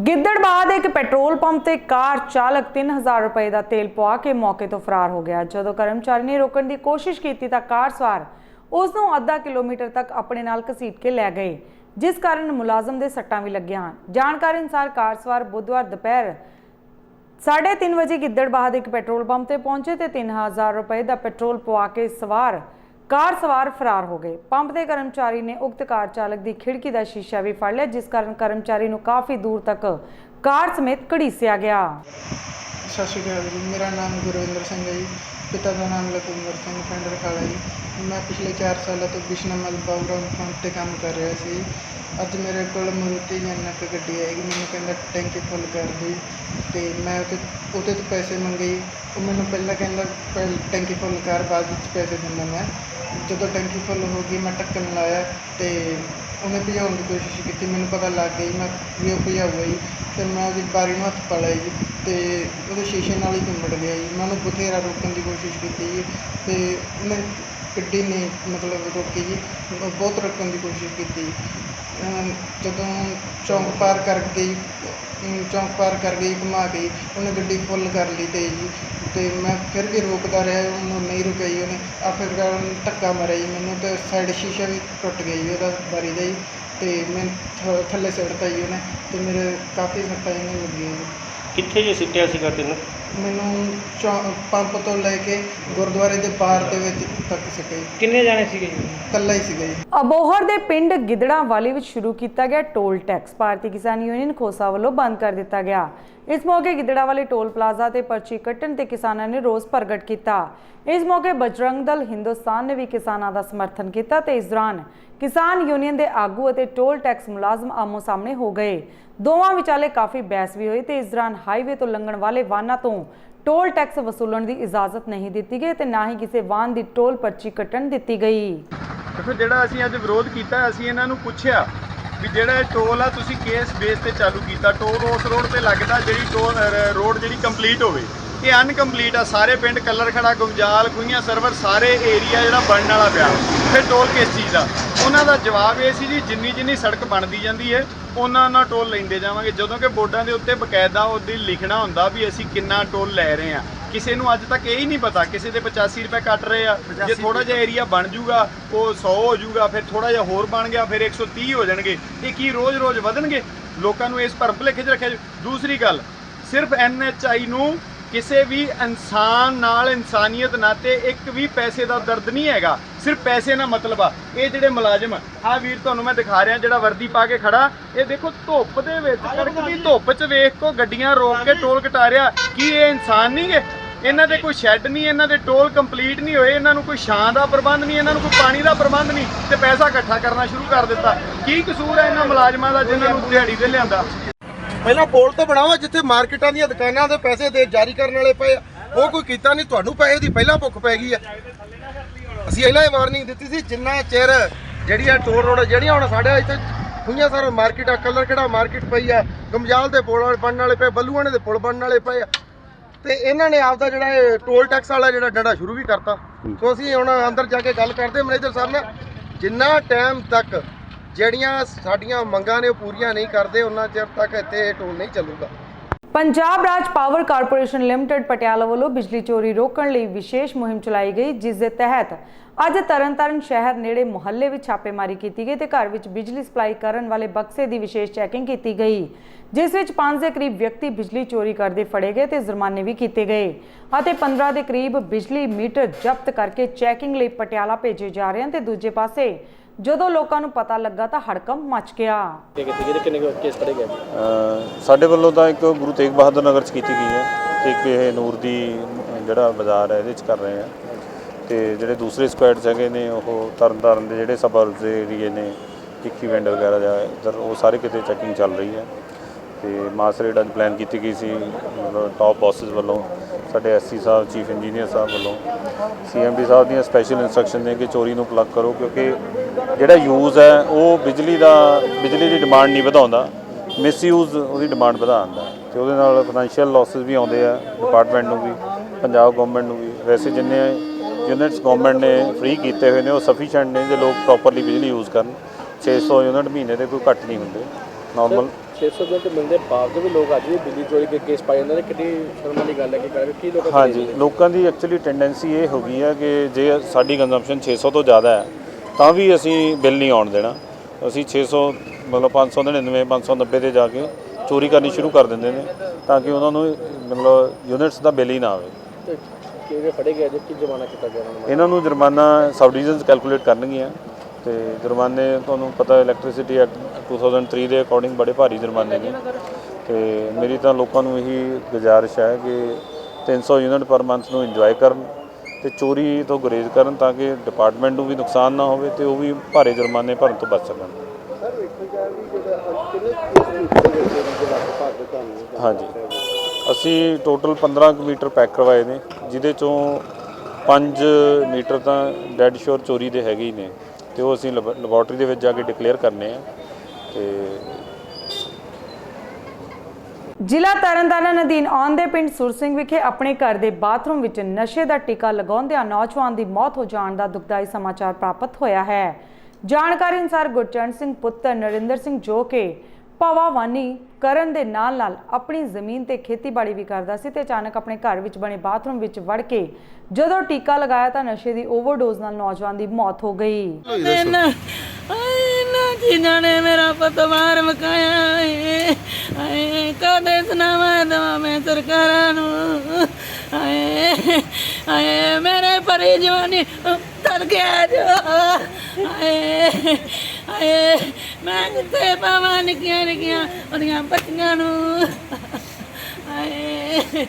गिद्दड़बाह दे एक पेट्रोल पंप ते कार चालक 3000 रुपए का तेल पवा के मौके तो फरार हो गया। जदों कर्मचारी ने रोकने की कोशिश की तां कार सवार उसनूं आधा किलोमीटर तक अपने नाल घसीट के लै गए, जिस कारण मुलाजम दे सट्टां भी लगियां हन। जानकारी अनुसार कार सवार बुधवार दोपहर 3:30 बजे गिद्दड़बाह दे एक पेट्रोल पंप ते पहुंचे ते 3000 रुपए का पेट्रोल पवा के कार सवार फरार हो गए। पंप के कर्मचारी ने उक्त कार चालक की खिड़की का शीशा भी फड़ लिया, जिस कारण कर्मचारी को काफ़ी दूर तक कार समेत घड़ीसिया गया। सत श्री अकाल जी, मेरा नाम गुरविंदर सिंह है जी, पिता का नाम लखविंदर सिंह, पिंड रखाला जी। मैं पिछले 4 सालों तो बिशनामल पावर पंप पर काम कर रहा सी। अज मेरे को मारुति जनक गड्डी आएगी, मैंने कहता टैंकी फुल कर दी तो मैं उते तो पैसे मंगे। वो मैंने पहला कहता टैंकी फुल कर, बाद पैसे देना। मैं जो टैंकी फुल हो गई मैं ढक्कन लाया तो उन्हें भजाने की कोशिश की, मैंने पता लग गई मैं भी वो भजाऊगा जी। फिर मैं उसकी बारी में हथ पा लिया जी तो वो शीशे नाल ही चिंबड़ गया जी। मैं उन्हें बथेरा रोकने की कोशिश की जी तो उन्हें गड्डी ने मतलब रोकी जी, बहुत रोकने की कोशिश की। जदों चौंक पार कर गई घुमा गई उन्हें गड्डी फुल कर ली तो जी तो मैं फिर भी रोकता रहा, उन्होंने नहीं रुका जी। उन्हें आखिरकार धक्का मारा जी मैंने तो साइड शीशा भी टुट गया जी वो बारी का जी तो मैं थले सिटता जी उन्हें तो मेरे काफ़ी सट्टां इन्हें लगी जी। कित्थे जे सिੱਟਿਆ ਸੀਗਾ ਤੈਨੂੰ? मैनू पंप तो लैके गुरुद्वारे के बाहर तक सके। किन्ने जाने सीगे? कल्ला ही सीगा जी। अबोहर दे पिंड गिदड़ावाली विच शुरू किया गया टोल टैक्स भारतीय किसान यूनियन खोसा वालों बंद कर दिता गया। इस मौके गिदड़ावाली टोल प्लाजा ते पर्ची कट्टण ते किसानां ने रोस प्रगट किया। इस मौके बजरंग दल हिंदुस्तान ने भी किसानां दा समर्थन किया ते इस दौरान किसान यूनियन के आगू और टोल टैक्स मुलाजम आमो सामने हो गए। दोवां विचाले काफ़ी बहस भी हुई तो इस दौरान हाईवे तो लंघण वाले वाहनों तो टोल टैक्स वसूलण की इजाजत नहीं दी गई तो ना ही किसी वाहन की टोल पर्ची कट्टण दी गई। देखो ਜਿਹੜਾ ਅਸੀਂ ਅੱਜ ਵਿਰੋਧ ਕੀਤਾ ਅਸੀਂ ਇਹਨਾਂ ਨੂੰ ਪੁੱਛਿਆ ਵੀ ਜਿਹੜਾ ਟੋਲ ਆ ਤੁਸੀਂ ਕਿਸ ਬੇਸ ਤੇ ਚਾਲੂ ਕੀਤਾ, ਟੋਲ ਉਸ ਰੋਡ ਤੇ ਲੱਗਦਾ ਜਿਹੜੀ ਟੋਲ ਰੋਡ ਜਿਹੜੀ ਕੰਪਲੀਟ ਹੋਵੇ, ਇਹ ਅਨਕੰਪਲੀਟ ਆ। ਸਾਰੇ ਪਿੰਡ ਕੱਲਰ ਖੜਾ ਗੁੰਜਾਲ ਖੂਹੀਆਂ ਸਰਵਰ ਸਾਰੇ ਏਰੀਆ ਜਿਹੜਾ ਬਣਨ ਵਾਲਾ ਪਿਆ, ਫਿਰ ਟੋਲ ਕਿਸ ਚੀਜ਼ ਦਾ? ਉਹਨਾਂ ਦਾ ਜਵਾਬ ਇਹ ਸੀ ਜੀ ਜਿੰਨੀ ਸੜਕ ਬਣਦੀ ਜਾਂਦੀ ਹੈ ਉਹਨਾਂ ਟੋਲ ਲੈਂਦੇ ਜਾਵਾਂਗੇ, ਜਦੋਂ ਕਿ ਬੋਰਡਾਂ ਦੇ ਉੱਤੇ ਬਕਾਇਦਾ ਉਹਦੀ ਲਿਖਣਾ ਹੁੰਦਾ ਵੀ ਅਸੀਂ ਕਿੰਨਾ ਟੋਲ ਲੈ ਰਹੇ ਹਾਂ। ਕਿਸੇ ਨੂੰ ਅੱਜ ਤੱਕ ਇਹ ਹੀ ਨਹੀਂ ਪਤਾ, ਕਿਸੇ ਦੇ 85 ਰੁਪਏ ਕੱਟ ਰਹੇ ਆ, ਜੇ ਥੋੜਾ ਜਿਹਾ ਏਰੀਆ ਬਣ ਜੂਗਾ ਉਹ 100 ਹੋ ਜੂਗਾ, ਫਿਰ ਥੋੜਾ ਜਿਹਾ ਹੋਰ ਬਣ ਗਿਆ ਫਿਰ 130 ਹੋ ਜਾਣਗੇ। ਇਹ ਕੀ ਰੋਜ਼ ਵਧਣਗੇ? ਲੋਕਾਂ ਨੂੰ ਇਸ ਭਰਮ ਭੁਲੇਖੇ 'ਚ ਰੱਖਿਆ। ਦੂਸਰੀ ਗੱਲ, ਸਿਰਫ NHI ਨੂੰ ਕਿਸੇ ਵੀ ਇਨਸਾਨ ਨਾਲ ਇਨਸਾਨੀਅਤ ਨਾਤੇ ਇੱਕ ਵੀ ਪੈਸੇ ਦਾ ਦਰਦ ਨਹੀਂ ਹੈਗਾ। ਸਿਰਫ ਪੈਸੇ ਨਾਲ ਮਤਲਬ ਆ। ਇਹ ਜਿਹੜੇ ਮੁਲਾਜ਼ਮ ਆ ਵੀਰ ਤੁਹਾਨੂੰ ਮੈਂ ਦਿਖਾ ਰਿਹਾ ਜਿਹੜਾ ਵਰਦੀ ਪਾ ਕੇ ਖੜਾ, ਇਹ ਦੇਖੋ ਧੁੱਪ ਦੇ ਵਿੱਚ ਕੜਕਦੀ ਧੁੱਪ 'ਚ ਵੇਖ ਕੋ ਗੱਡੀਆਂ ਰੋਕ ਕੇ ਟੋਲ ਕਟਾ ਰਿਹਾ। ਕੀ ਇਹ ਇਨਸਾਨ ਨਹੀਂ ਗੇ? ਇਹਨਾਂ ਦੇ ਕੋਈ ਸ਼ੈੱਡ ਨਹੀਂ, ਇਹਨਾਂ ਦੇ ਟੋਲ ਕੰਪਲੀਟ ਨਹੀਂ ਹੋਏ, ਇਹਨਾਂ ਨੂੰ ਕੋਈ ਛਾਂ ਦਾ ਪ੍ਰਬੰਧ ਨਹੀਂ, ਇਹਨਾਂ ਨੂੰ ਕੋਈ ਪਾਣੀ ਦਾ ਪ੍ਰਬੰਧ ਨਹੀਂ ਤੇ ਪੈਸਾ ਇਕੱਠਾ ਕਰਨਾ ਸ਼ੁਰੂ ਕਰ ਦਿੱਤਾ। ਕੀ ਕਸੂਰ ਹੈ ਇਹਨਾਂ ਮੁਲਾਜ਼ਮਾਂ ਦਾ ਜਿਨ੍ਹਾਂ ਨੂੰ ਦਿਹਾੜੀ ਤੇ ਲਿਆਂਦਾ? ਪਹਿਲਾਂ ਪੁਲ ਤਾਂ ਬਣਾਓ ਜਿੱਥੇ ਮਾਰਕੀਟਾਂ ਦੀਆਂ ਦੁਕਾਨਾਂ ਦੇ ਪੈਸੇ ਦੇ ਜਾਰੀ ਕਰਨ ਵਾਲੇ ਪਏ ਆ, ਉਹ ਕੋਈ ਕੀਤਾ ਨਹੀਂ। ਤੁਹਾਨੂੰ ਪੈਸੇ ਦੀ ਪਹਿਲਾਂ ਭੁੱਖ ਪੈ ਗਈ ਆ। ਅਸੀਂ ਇਹਨਾਂ ਇਹ ਵਾਰਨਿੰਗ ਦਿੱਤੀ ਸੀ ਜਿੰਨਾ ਚਿਰ ਜਿਹੜੀਆਂ ਟੋਲ ਰੋਡ ਜਿਹੜੀਆਂ ਹੁਣ ਸਾਡੇ ਇੱਥੇ ਖੁੱਈਆਂ ਸਾਰਾ ਮਾਰਕੀਟ ਆ, ਕਲਰ ਕਿਹੜਾ ਮਾਰਕੀਟ ਪਈ ਆ, ਗਮਜਾਲ ਦੇ ਪੁਲ ਬਣਨ ਵਾਲੇ ਪਏ, ਬੱਲੂਆਣੇ ਦੇ ਪੁਲ ਬਣਨ ਵਾਲੇ ਪਏ ਆ ਤੇ ਇਹਨਾਂ ਨੇ ਆਪਦਾ ਜਿਹੜਾ ਇਹ ਟੋਲ ਟੈਕਸ ਵਾਲਾ ਜਿਹੜਾ ਡੰਡਾ ਸ਼ੁਰੂ ਵੀ ਕਰਤਾ। ਸੋ ਅਸੀਂ ਹੁਣ ਅੰਦਰ ਜਾ ਕੇ ਗੱਲ ਕਰਦੇ ਮੈਨੇਜਰ ਸਾਹਿਬ ਨਾਲ, ਜਿੰਨਾ ਟਾਈਮ ਤੱਕ ਜਿਹੜੀਆਂ ਸਾਡੀਆਂ ਮੰਗਾਂ ਨੇ ਉਹ ਪੂਰੀਆਂ ਨਹੀਂ ਕਰਦੇ ਉਹਨਾਂ ਚਿਰ ਤੱਕ ਇੱਥੇ ਇਹ ਟੋਲ ਨਹੀਂ ਚੱਲੂਗਾ। ਪੰਜਾਬ ਰਾਜ ਪਾਵਰ ਕਾਰਪੋਰੇਸ਼ਨ ਲਿਮਟਿਡ ਪਟਿਆਲਾ ਵੱਲੋਂ ਬਿਜਲੀ ਚੋਰੀ ਰੋਕਣ ਲਈ ਵਿਸ਼ੇਸ਼ ਮੁਹਿੰਮ ਚਲਾਈ ਗਈ, ਜਿਸ ਦੇ ਤਹਿਤ ਅੱਜ ਤਰਨਤਾਰਨ ਸ਼ਹਿਰ ਨੇੜੇ ਮੁਹੱਲੇ ਵਿੱਚ ਛਾਪੇਮਾਰੀ ਕੀਤੀ ਗਈ ਤੇ ਘਰ ਵਿੱਚ ਬਿਜਲੀ ਸਪਲਾਈ ਕਰਨ ਵਾਲੇ ਬਕਸੇ ਦੀ ਵਿਸ਼ੇਸ਼ ਚੈਕਿੰਗ ਕੀਤੀ ਗਈ, ਜਿਸ ਵਿੱਚ 5 ਦੇ ਕਰੀਬ ਵਿਅਕਤੀ ਬਿਜਲੀ ਚੋਰੀ ਕਰਦੇ ਫੜੇ ਗਏ ਤੇ ਜੁਰਮਾਨੇ ਵੀ ਕੀਤੇ ਗਏ ਅਤੇ 15 ਦੇ ਕਰੀਬ ਬਿਜਲੀ ਮੀਟਰ ਜ਼ਬਤ ਕਰਕੇ ਚੈਕਿੰਗ ਲਈ ਪਟਿਆਲਾ ਭੇਜੇ ਜਾ ਰਹੇ ਹਨ। ਤੇ ਦੂਜੇ ਪਾਸੇ ਜਦੋਂ ਲੋਕਾਂ ਨੂੰ ਪਤਾ ਲੱਗਾ ਤਾਂ ਹੜਕੰਪ ਮਚ ਗਿਆ। ਕਿੰਨੇ ਕੇਸ ਫੜੇ ਗਏ? ਸਾਡੇ ਵੱਲੋਂ ਤਾਂ ਇੱਕ ਗੁਰੂ ਤੇਗ ਬਹਾਦਰ ਨਗਰ 'ਚ ਕੀਤੀ ਗਈ ਹੈ ਤੇ ਇੱਕ ਇਹ ਨੂਰ ਦੀ ਜਿਹੜਾ ਬਾਜ਼ਾਰ ਹੈ ਇਹਦੇ 'ਚ ਕਰ ਰਹੇ ਆ ਤੇ ਜਿਹੜੇ ਦੂਸਰੇ ਸਕੁਐਡਸ ਹੈਗੇ ਨੇ ਉਹ ਤਰਨਤਾਰਨ ਦੇ ਜਿਹੜੇ ਸਬਰਬਸ ਦੇ ਏਰੀਏ ਨੇ, ਟਿੱਕੀ ਵੈਂਡ ਵਗੈਰਾ ਜਾਂ ਇੱਧਰ ਉਹ ਸਾਰੇ ਕਿਤੇ ਚੈਕਿੰਗ ਚੱਲ ਰਹੀ ਹੈ ਤੇ ਮਾਸ ਰੇਡ ਅੱਜ ਪਲਾਨ ਕੀਤੀ ਗਈ ਸੀ ਮਤਲਬ ਟਾਪ ਬੌਸਸ ਵੱਲੋਂ, ਸਾਡੇ ਐਸਸੀ ਸਾਹਿਬ, ਚੀਫ ਇੰਜੀਨੀਅਰ ਸਾਹਿਬ ਵੱਲੋਂ। ਸੀਐਮਡੀ ਸਾਹਿਬ ਦੀਆਂ ਸਪੈਸ਼ਲ ਇੰਸਟਰਕਸ਼ਨ ਨੇ ਕਿ ਚੋਰੀ ਨੂੰ ਪਲੱਗ ਕਰੋ, ਕਿਉਂਕਿ ਜਿਹੜਾ ਯੂਜ਼ ਹੈ ਉਹ ਬਿਜਲੀ ਦੀ ਡਿਮਾਂਡ ਨਹੀਂ ਵਧਾਉਂਦਾ, ਮਿਸਯੂਜ਼ ਉਹਦੀ ਡਿਮਾਂਡ ਵਧਾਉਂਦਾ ਤੇ ਉਹਦੇ ਨਾਲ ਫਾਈਨੈਂਸ਼ੀਅਲ ਲਾਸਿਸ ਵੀ ਆਉਂਦੇ ਆ ਡਿਪਾਰਟਮੈਂਟ ਨੂੰ ਵੀ, ਪੰਜਾਬ ਗਵਰਨਮੈਂਟ ਨੂੰ ਵੀ। ਵੈਸੇ ਜਿੰਨੇ ਯੂਨਿਟਸ ਗਵਰਨਮੈਂਟ ਨੇ ਫ੍ਰੀ ਕੀਤੇ ਹੋਏ ਨੇ ਉਹ ਸਫੀਸ਼ੀਐਂਟ ਨੇ ਜੇ ਲੋਕ ਪ੍ਰੋਪਰਲੀ ਬਿਜਲੀ ਯੂਜ਼ ਕਰਨ। 600 ਯੂਨਿਟ ਮਹੀਨੇ ਦੇ ਕੋਈ ਘੱਟ ਨਹੀਂ ਹੁੰਦੇ ਨਾਰਮਲ। 600 ਯੂਨਿਟ ਮਿਲਦੇ ਬਾਵਜੂਦ ਵੀ ਲੋਕ ਅੱਜ ਵੀ ਬਿਜਲੀ ਚੋਰੀ ਦੇ ਕੇਸ ਪਾਏ ਜਾਂਦੇ ਨੇ, ਕਿੰਨੀ ਸ਼ਰਮ ਵਾਲੀ ਗੱਲ ਹੈ ਕਿ ਕਰੇ ਕੀ ਲੋਕ। ਹਾਂਜੀ, ਲੋਕਾਂ ਦੀ ਐਕਚੁਅਲੀ ਟੈਂਡੈਂਸੀ ਇਹ ਹੋ ਗਈ ਹੈ ਕਿ ਜੇ ਸਾਡੀ ਕੰਜ਼ੰਪਸ਼ਨ 600 ਤੋਂ ਜ਼ਿਆਦਾ ਹੈ ਤਾਂ ਵੀ ਅਸੀਂ ਬਿੱਲ ਨਹੀਂ ਆਉਣ ਦੇਣਾ। ਅਸੀਂ 600 ਮਤਲਬ 599 590 ਤੇ ਜਾ ਕੇ ਚੋਰੀ ਕਰਨੀ ਸ਼ੁਰੂ ਕਰ ਦਿੰਦੇ ਨੇ ਤਾਂ ਕਿ ਉਹਨਾਂ ਨੂੰ ਮਤਲਬ ਯੂਨਿਟਸ ਦਾ ਬਿੱਲ ਹੀ ਨਾ ਆਵੇ। ਕਿਵੇਂ ਫੜੇ ਗਏ ਜੇ ਕੀ ਜੁਰਮਾਨਾ ਕੀਤਾ ਗਿਆ ਇਹਨਾਂ ਨੂੰ ਜੁਰਮਾਨਾ ਸਬ ਡਿਵੀਜ਼ਨਸ ਕੈਲਕੂਲੇਟ ਕਰਨਗੀਆਂ ਤੇ ਜੁਰਮਾਨੇ ਤੁਹਾਨੂੰ ਪਤਾ ਇਲੈਕਟ੍ਰਿਸਿਟੀ ਐਕਟ 2003 ਦੇ ਅਕੋਰਡਿੰਗ ਬੜੇ ਭਾਰੀ ਜੁਰਮਾਨੇ ਨੇ ਤੇ ਮੇਰੀ ਤਾਂ ਲੋਕਾਂ ਨੂੰ ਇਹੀ ਗੁਜ਼ਾਰਿਸ਼ ਹੈ ਕਿ 300 ਯੂਨਿਟ ਪਰ ਮੰਥ ਨੂੰ ਇੰਜੋਏ ਕਰਨ ਤੇ ਚੋਰੀ ਤੋਂ ਗੁਰੇਜ਼ ਕਰਨ ਤਾਂ ਕਿ ਡਿਪਾਰਟਮੈਂਟ ਨੂੰ ਵੀ ਨੁਕਸਾਨ ਨਾ ਹੋਵੇ ਤੇ ਉਹ ਵੀ ਭਾਰੇ ਜੁਰਮਾਨੇ ਭਰਨ ਤੋਂ ਬਚ ਸਕਣ। ਹਾਂਜੀ, ਅਸੀਂ ਟੋਟਲ 15 ਮੀਟਰ ਪੈਕ ਕਰਵਾਏ ਨੇ, ਜਿਹਦੇ ਚੋਂ 5 ਮੀਟਰ ਤਾਂ ਡੈਡ ਸ਼ੋਰ ਚੋਰੀ ਦੇ ਹੈਗੇ ਹੀ ਨੇ ਤੇ ਉਹ ਅਸੀਂ ਲੈਬੋਰਟਰੀ ਦੇ ਵਿੱਚ ਜਾ ਕੇ ਡਿਕਲੇਅਰ ਕਰਨੇ ਆ। ਤੇ ਜ਼ਿਲ੍ਹਾ ਤਰਨਤਾਰਨ ਅਧੀਨ ਆਉਂਦੇ ਪਿੰਡ ਸੁਰ ਸਿੰਘ ਵਿਖੇ ਆਪਣੇ ਘਰ ਦੇ ਬਾਥਰੂਮ ਵਿੱਚ ਨਸ਼ੇ ਦਾ ਟੀਕਾ ਲਗਾਉਂਦਿਆਂ ਨੌਜਵਾਨ ਦੀ ਮੌਤ ਹੋ ਜਾਣ ਦਾ ਦੁਖਦਾਈ ਸਮਾਚਾਰ ਪ੍ਰਾਪਤ ਹੋਇਆ ਹੈ। ਜਾਣਕਾਰੀ ਅਨੁਸਾਰ ਗੁਰਚਰਨ ਸਿੰਘ ਪੁੱਤਰ ਨਰਿੰਦਰ ਸਿੰਘ ਜੋ ਕਿ ਭਵਾਵਾਨੀ ਕਰਨ ਦੇ ਨਾਲ ਆਪਣੀ ਜ਼ਮੀਨ ਤੇ ਖੇਤੀਬਾੜੀ ਵੀ ਕਰਦਾ ਸੀ ਤੇ ਅਚਾਨਕ ਆਪਣੇ ਘਰ ਵਿੱਚ ਬਣੇ ਬਾਥਰੂਮ ਵਿੱਚ ਵੜ ਕੇ ਜਦੋਂ ਟੀਕਾ ਲਗਾਇਆ ਤਾਂ ਨਸ਼ੇ ਦੀ ਓਵਰਡੋਜ਼ ਨਾਲ ਨੌਜਵਾਨ ਦੀ ਮੌਤ ਹੋ ਗਈ। ਜਿਨ੍ਹਾਂ ਨੇ ਮੇਰਾ ਪਤਵਾਰ ਮਕਾਇਆ ਏ ਕਦੇ ਸੁਣਾਵਾਂ ਦਵਾ ਮੈਂ ਸਰਕਾਰਾਂ ਨੂੰ ਆਏ ਮੇਰੇ ਪਰੀ ਜਵਾਨੀ ਤਰ ਗਿਆ ਜੋ ਆਏ ਮੈਂ ਕਿਤੇ ਪਾਵਾਂ ਨਿੱਕੀਆਂ ਉਹਦੀਆਂ ਬੱਚੀਆਂ ਨੂੰ ਆਏ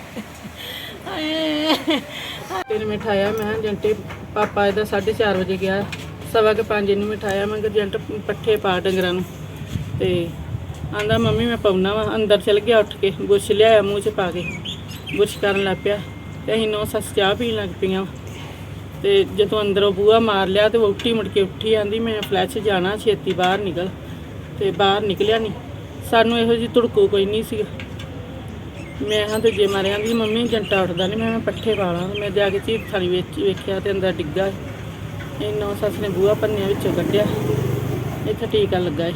ਤੈਨੂੰ ਮਿਠਾਇਆ ਮੈਂ ਜੰਟੇ ਪਾਪਾ ਇਹਦਾ 4:30 ਵਜੇ ਗਿਆ, 4:15 ਨੂੰ ਮਿਠਾਇਆ ਮੈਂ ਜੰਟ ਪੱਠੇ ਪਾ ਡੰਗਰਾਂ ਨੂੰ ਤੇ ਆਂਦਾ ਮੰਮੀ ਮੈਂ ਪਾਉਣਾ ਵਾ। ਅੰਦਰ ਚਲ ਗਿਆ ਉੱਠ ਕੇ, ਬੁਰਸ਼ ਲਿਆਇਆ ਮੂੰਹ 'ਚ ਪਾ ਕੇ ਬੁਰਸ਼ ਕਰਨ ਲੱਗ ਪਿਆ ਤੇ ਅਸੀਂ 9 ਸੱਸ ਚਾਹ ਪੀਣ ਲੱਗ ਪਈਆਂ ਤੇ ਜਦੋਂ ਅੰਦਰੋਂ ਬੂਹਾ ਮਾਰ ਲਿਆ ਤੇ ਵਹੁਟੀ ਮੁੜ ਕੇ ਉੱਠੀ ਆਂਦੀ ਮੈਂ ਫਲੈਸ਼ ਜਾਣਾ ਛੇਤੀ ਬਾਹਰ ਨਿਕਲ ਤੇ ਬਾਹਰ ਨਿਕਲਿਆ ਨਹੀਂ। ਸਾਨੂੰ ਇਹੋ ਜਿਹੀ ਧੜਕੂ ਕੋਈ ਨਹੀਂ ਸੀ। ਮੈਂ ਹਾਂ ਤੇ ਜੇ ਮਾਰਿਆਂ ਦੀ ਮੰਮੀ ਜੰਟਾ ਉੱਠਦਾ ਨਹੀਂ, ਮੈਂ ਪੱਠੇ ਪਾ ਲਾਂ। ਮੈਂ ਜਾ ਕੇ ਚੀਰ ਥਾਲੀ ਵਿੱਚ ਵੇਖਿਆ ਤੇ ਅੰਦਰ ਡਿੱਗਾ। ਇਹਨਾਂ ਸੱਸ ਨੇ ਬੂਹਾ ਪੰਨਿਆਂ ਵਿੱਚੋਂ ਕੱਢਿਆ, ਇੱਥੇ ਟੀਕਾ ਲੱਗਾ ਹੈ,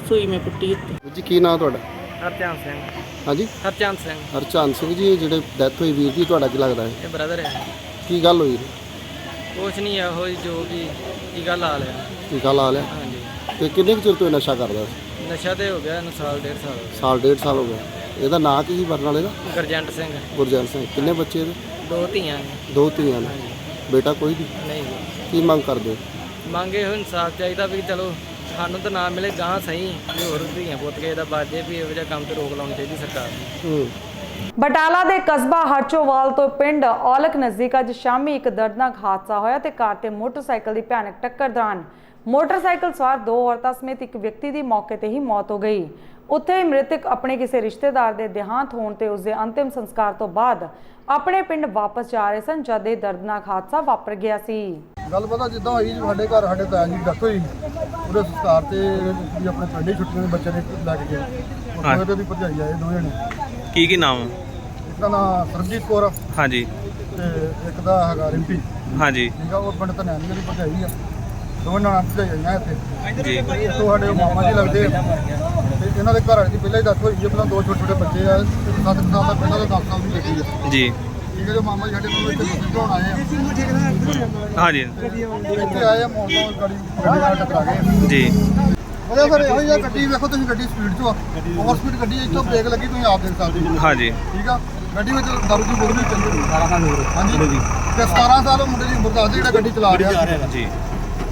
ਸੂਈ ਮੈਂ ਪੁੱਟੀ ਉੱਤੇ। ਜੀ ਕੀ ਨਾਂ ਤੁਹਾਡਾ? ਹਰਚੰਦ ਸਿੰਘ। ਹਾਂਜੀ, ਹਰਚੰਦ ਸਿੰਘ। ਹਰਚੰਦ ਸਿੰਘ ਜੀ, ਜਿਹੜੇ ਡੈਥ ਹੋਈ ਵੀਰ ਜੀ ਤੁਹਾਡਾ ਕੀ ਲੱਗਦਾ ਹੈ? ਇਹ ਬ੍ਰਦਰ ਹੈ। ਕੀ ਗੱਲ ਹੋਈ? ਕੁਛ ਨਹੀਂ ਇਹੋ ਜੋ ਵੀ ਟੀਕਾ ਲਾ ਲਿਆ। ਟੀਕਾ ਲਾ ਲਿਆ? ਹਾਂਜੀ। ਤੇ ਕਿੰਨੇ ਕੁ ਚਿਰ ਤੋਂ ਨਸ਼ਾ ਕਰਦਾ ਸੀ? ਨਸ਼ਾ ਤੇ ਹੋ ਗਿਆ ਇਹਨੂੰ ਸਾਲ ਡੇਢ ਸਾਲ ਹੋ ਗਿਆ। ਇਹਦਾ ਨਾਂ ਕੀ ਸੀ ਮਰਨ ਵਾਲੇ ਦਾ? ਗੁਰਜੰਟ ਸਿੰਘ। ਗੁਰਜੰਟ ਸਿੰਘ। ਕਿੰਨੇ ਬੱਚੇ ਇਹਦੇ? 2 ਧੀਆਂ। 2 ਧੀਆਂ ਨੇ। ਬੇਟਾ ਕੋਈ ਨਹੀਂ? ਨਹੀਂ। ਕੀ ਮੰਗ ਕਰਦੇ ਹੋ? ਮੰਗੇ ਇਹੋ ਇਨਸਾਫ ਚਾਹੀਦਾ ਵੀ ਚਲੋ ਸਾਨੂੰ ਤਾਂ ਨਾ ਮਿਲੇ ਗਾਂ ਸਹੀ ਵੀ ਹੋਰ ਧੀਆਂ ਪੁੱਤ ਕੇ ਇਹਦਾ ਬਾਜੇ ਵੀ ਇਹੋ ਜਿਹਾ ਕੰਮ ਤੇ ਰੋਕ ਲਾਉਣੀ ਚਾਹੀਦੀ ਸਰਕਾਰ ਨੂੰ। ਬਟਾਲਾ ਦੇ ਕਸਬਾ ਹਰਚੋਵਾਲ ਤੋਂ ਪਿੰਡ ਔਲਖ ਨਜ਼ਦੀਕ ਅੱਜ ਸ਼ਾਮੀ ਇੱਕ ਦਰਦਨਾਕ ਹਾਦਸਾ ਹੋਇਆ ਤੇ ਕਾਰ ਤੇ ਮੋਟਰਸਾਈਕਲ ਦੀ ਭਿਆਨਕ ਟੱਕਰ ਦੌਰਾਨ ਮੋਟਰਸਾਈਕਲ ਸਵਾਰ 2 ਔਰਤਾਂ ਸਮੇਤ ਇੱਕ ਵਿਅਕਤੀ ਦੀ ਮੌਕੇ ਤੇ ਹੀ ਮੌਤ ਹੋ ਗਈ। ਉੱਥੇ ਹੀ ਮ੍ਰਿਤਕ ਆਪਣੇ ਕਿਸੇ ਰਿਸ਼ਤੇਦਾਰ ਦੇ ਦੇਹਾਂਤ ਹੋਣ ਤੇ ਉਸਦੇ ਅੰਤਿਮ ਸੰਸਕਾਰ ਤੋਂ ਬਾਅਦ ਆਪਣੇ ਪਿੰਡ ਵਾਪਸ ਜਾ ਰਹੇ ਸਨ ਜਦ ਇਹ ਦਰਦਨਾਕ ਹਾਦਸਾ ਵਾਪਰ ਗਿਆ ਸੀ। ਗੱਲ ਪਤਾ ਜਿੱਦਾਂ ਹੋਈ ਸਾਡੇ ਘਰ ਸਾਡੇ ਤਾਇਆ ਜੀ ਦੀ ਡੈਥ ਹੋਈ, ਉਹਦੇ ਸੰਸਕਾਰ ਤੇ ਵੀ ਆਪਣੇ ਪਿੰਡ ਹੀ ਛੁੱਟੀਆਂ ਦੇ ਬੱਚੇ ਨੇ ਲੈ ਕੇ ਗਏ। ਉਹਦੇ ਦੀ ਭਰਜਾਈ ਆਏ ਦੋਵੇਂ ਨੇ। ਕੀ ਨਾਮ? ਇੱਕ ਦਾ ਨਾਮ ਸਰਬਜੀਤ ਕੌਰ ਹਾਂਜੀ ਤੇ ਇੱਕ ਦਾ ਹੈਗਾ ਰਿੰਪੀ। ਹਾਂਜੀ ਠੀਕ ਆ, ਉਹ ਪਿੰਡ ਧਨਿਆਣੀ ਦੀ ਭਰਜਾਈ ਆ। ਦੋਵੇਂ ਨਾਲ ਭਰਜਾਈਆਂ ਇੱਥੇ ਜੀ। ਤੋਂ ਸਾਡੇ ਮਾਮਾ ਜੀ ਲੱਗਦੇ ਆ ਤੇ ਇਹਨਾਂ ਦੇ ਘਰ ਵਾਲੀ ਦੀ ਪਹਿਲਾਂ ਹੀ ਡੈਥ ਹੋਈ ਹੈ। ਪਹਿਲਾਂ 2 ਛੋਟੇ ਬੱਚੇ ਆ, 7 ਸਾਲ ਦਾ ਪਹਿਲਾਂ ਦਾ 10 ਸਾਲ ਦੀ ਬੇਟੀ ਆ ਜੀ। ਠੀਕ ਹੈ, ਜੋ ਮਾਮਾ ਜੀ ਸਾਡੇ ਕੋਲ ਇੱਥੇ ਘੁੰਮਾਉਣ ਆਏ ਆ। ਹਾਂਜੀ ਇੱਥੇ ਆਏ ਆ ਮੋਟਰ ਗੱਡੀ ਨਾਲ ਟਕਰਾ ਗਏ ਜੀ। ਉਹਦੇ ਫਿਰ ਇਹੋ ਜਿਹਾ ਗੱਡੀ ਵੇਖੋ ਤੁਸੀਂ, ਗੱਡੀ ਸਪੀਡ 'ਚ ਆ, ਓਵਰ ਸਪੀਡ ਗੱਡੀ ਇੱਥੋਂ ਬ੍ਰੇਕ ਲੱਗੀ ਤੁਸੀਂ ਆਪ ਦੇਖ ਸਕਦੇ ਹੋ। ਹਾਂਜੀ ਠੀਕ ਆ, ਗੱਡੀ ਵਿੱਚ ਦਾਰੂ ਦੀ ਬੋਤਲ ਵੀ ਚੱਲੀ ਹੋਈ। ਹਾਂਜੀ ਤੇ 17 ਸਾਲ ਉਹ ਮੁੰਡੇ ਦੀ ਉਮਰ ਦੱਸਦੇ ਜਿਹੜਾ ਗੱਡੀ ਚਲਾ ਰਿਹਾ ਜੀ।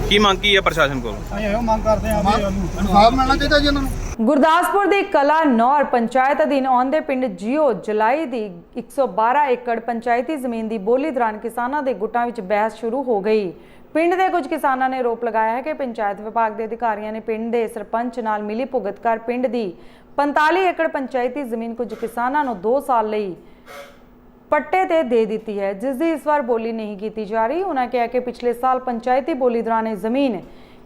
ਕੀ ਮੰਗ ਕੀ ਹੈ ਪ੍ਰਸ਼ਾਸਨ ਕੋਲ? ਅਸੀਂ ਇਹੋ ਮੰਗ ਕਰਦੇ ਹਾਂ ਵੀ ਇਨਸਾਫ ਮਿਲਣਾ ਚਾਹੀਦਾ ਜੀ ਇਹਨਾਂ ਨੂੰ। ਗੁਰਦਾਸਪੁਰ ਦੀ ਕਲਾ ਨੌਰ ਪੰਚਾਇਤ ਅਧੀਨ ਆਉਂਦੇ ਪਿੰਡ ਜੀਓ ਜਲਾਈ ਦੀ 112 ਏਕੜ ਪੰਚਾਇਤੀ ਜ਼ਮੀਨ ਦੀ ਬੋਲੀ ਦੌਰਾਨ ਕਿਸਾਨਾਂ ਦੇ ਗੁੱਟਾਂ ਵਿੱਚ ਬਹਿਸ ਸ਼ੁਰੂ ਹੋ ਗਈ। ਪਿੰਡ ਦੇ ਕੁਝ ਕਿਸਾਨਾਂ ਨੇ ਆਰੋਪ ਲਗਾਇਆ ਹੈ ਕਿ ਪੰਚਾਇਤ ਵਿਭਾਗ ਦੇ ਅਧਿਕਾਰੀਆਂ ਨੇ ਪਿੰਡ ਦੇ ਸਰਪੰਚ ਨਾਲ ਮਿਲੀ ਭੁਗਤ ਕਰ ਪਿੰਡ ਦੀ 45 ਏਕੜ ਪੰਚਾਇਤੀ ਜ਼ਮੀਨ ਕੁਝ ਕਿਸਾਨਾਂ ਨੂੰ 2 ਸਾਲ ਲਈ ਪੱਟੇ ਤੇ ਦੇ ਦਿੱਤੀ ਹੈ, ਜਿਸ ਦੀ ਇਸ ਵਾਰ ਬੋਲੀ ਨਹੀਂ ਕੀਤੀ ਜਾ ਰਹੀ। ਉਹਨਾਂ ਕਿਹਾ ਕਿ ਪਿਛਲੇ ਸਾਲ ਪੰਚਾਇਤੀ ਬੋਲੀ ਦੌਰਾਨ ਇਹ ਜ਼ਮੀਨ